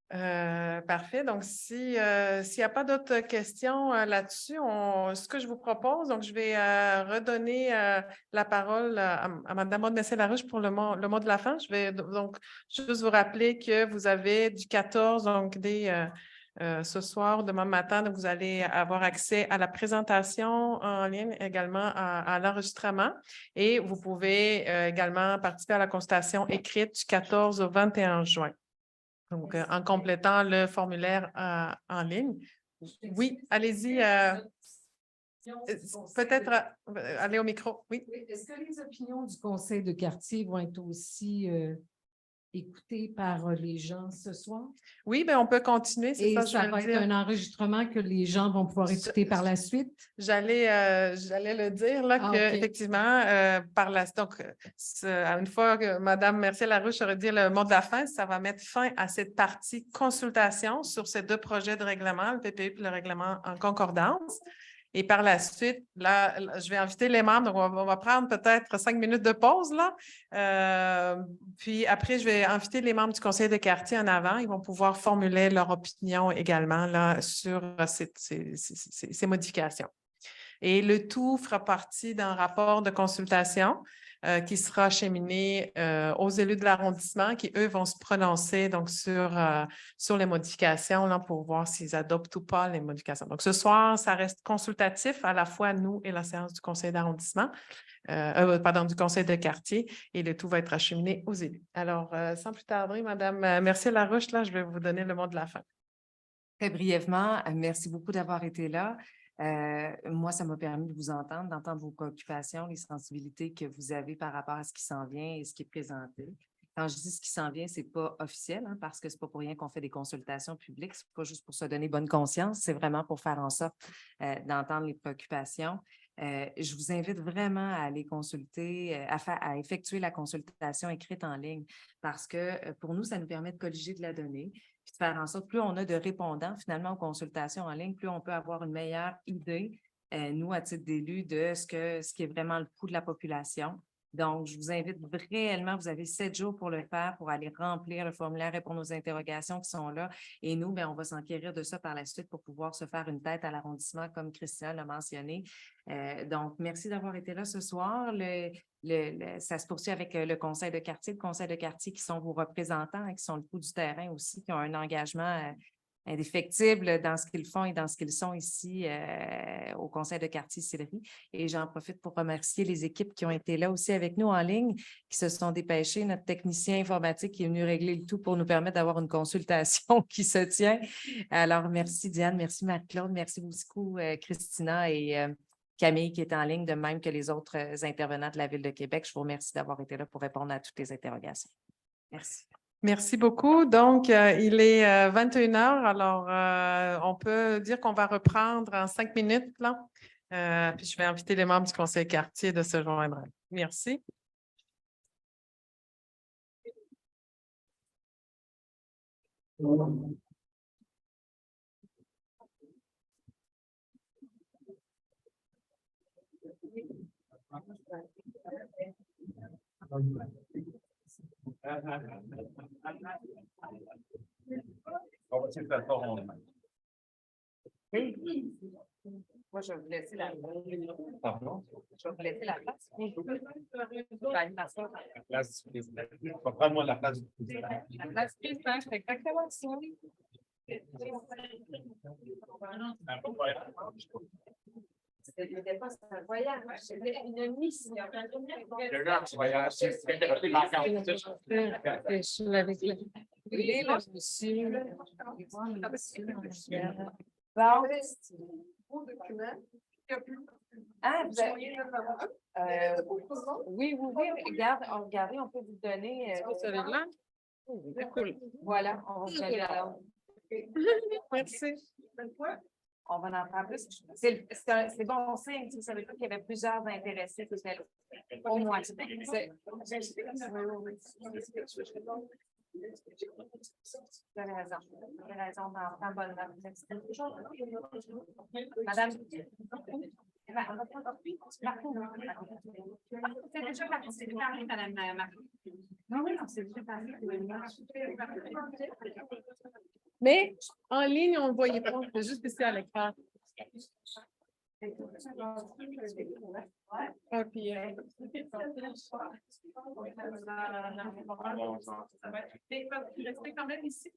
Parfait. Donc, s'il n'y a pas d'autres questions là-dessus, ce que je vous propose, donc je vais redonner la parole à Mme Maude Messier-Larouche pour le mot de la fin. Je vais donc juste vous rappeler que vous avez du 14, donc ce soir, demain matin, donc vous allez avoir accès à la présentation en ligne, également à l'enregistrement. Et vous pouvez également participer à la consultation écrite du 14 au 21 juin. Donc, en complétant le formulaire en ligne. Oui, allez-y. Peut-être aller au micro. Oui. Est-ce que les opinions du conseil de quartier vont être aussi écoutées par les gens ce soir? Oui, bien, on peut continuer. Et ça va être un enregistrement que les gens vont pouvoir écouter par la suite? J'allais le dire, là, qu'effectivement, par la donc, une fois que Mme Mercier-Larouche aurait dit le mot de la fin, ça va mettre fin à cette partie consultation sur ces 2 projets de règlement, le PPU et le règlement en concordance. Et par la suite, là, je vais inviter les membres, donc on va prendre peut-être 5 minutes de pause, là. Puis après, je vais inviter les membres du conseil de quartier en avant. Ils vont pouvoir formuler leur opinion également là, sur ces modifications. Et le tout fera partie d'un rapport de consultation qui sera acheminé aux élus de l'arrondissement qui, eux, vont se prononcer donc, sur les modifications là, pour voir s'ils adoptent ou pas les modifications. Donc, ce soir, ça reste consultatif à la fois nous et la séance du conseil d'arrondissement, du conseil de quartier, et le tout va être acheminé aux élus. Alors, sans plus tarder, Mme Mercier-Larouche, là, je vais vous donner le mot de la fin. Très brièvement, merci beaucoup d'avoir été là. Moi, ça m'a permis de vous entendre, d'entendre vos préoccupations, les sensibilités que vous avez par rapport à ce qui s'en vient et ce qui est présenté. Quand je dis ce qui s'en vient, ce n'est pas officiel, hein, parce que ce n'est pas pour rien qu'on fait des consultations publiques, ce n'est pas juste pour se donner bonne conscience, c'est vraiment pour faire en sorte d'entendre les préoccupations. Je vous invite vraiment à aller consulter, à effectuer la consultation écrite en ligne, parce que pour nous, ça nous permet de colliger de la donnée, puis de faire en sorte, plus on a de répondants finalement aux consultations en ligne, plus on peut avoir une meilleure idée, nous, à titre d'élus, de ce qui est vraiment le coût de la population. Donc, je vous invite réellement, vous avez 7 jours pour le faire, pour aller remplir le formulaire, répondre aux interrogations qui sont là. Et nous, bien, on va s'enquérir de ça par la suite pour pouvoir se faire une tête à l'arrondissement, comme Christian l'a mentionné. Donc, merci d'avoir été là ce soir. Ça se poursuit avec le conseil de quartier qui sont vos représentants et qui sont le pouls du terrain aussi, qui ont un engagement indéfectible dans ce qu'ils font et dans ce qu'ils sont ici au conseil de quartier Sillery. Et j'en profite pour remercier les équipes qui ont été là aussi avec nous en ligne, qui se sont dépêchées. Notre technicien informatique qui est venu régler le tout pour nous permettre d'avoir une consultation qui se tient. Alors, merci Diane, merci Marc-Claude, merci beaucoup Christina et Camille qui est en ligne, de même que les autres intervenants de la Ville de Québec. Je vous remercie d'avoir été là pour répondre à toutes les interrogations. Merci. Merci beaucoup. Donc, il est 21h, alors on peut dire qu'on va reprendre en 5 minutes, là. Puis je vais inviter les membres du conseil quartier de se joindre. Merci. On va essayer de faire ça rondement. Moi, je vais vous laisser la Pardon? Je vais vous laisser la place. La place, je vais prendre moi la place. La place président, c'est exactement ça. C'était pas un voyage, c'était une mission. Ah, vous avez... oui, regardez, on peut vous donner... celui-là? Cool. Voilà, on va vous donner alors. Merci. On va en prendre plus. C'est bon signe, vous savez pas qu'il y avait plusieurs intéressés. Au moins. Vous avez raison. Vous avez raison d'en prendre bonne note. Madame. C'est déjà parlé, Madame Marc. Non, c'est déjà parlé. Mais en ligne, on ne voyait pas. C'est juste ici à l'écran. Ah, puis, Restez quand même ici.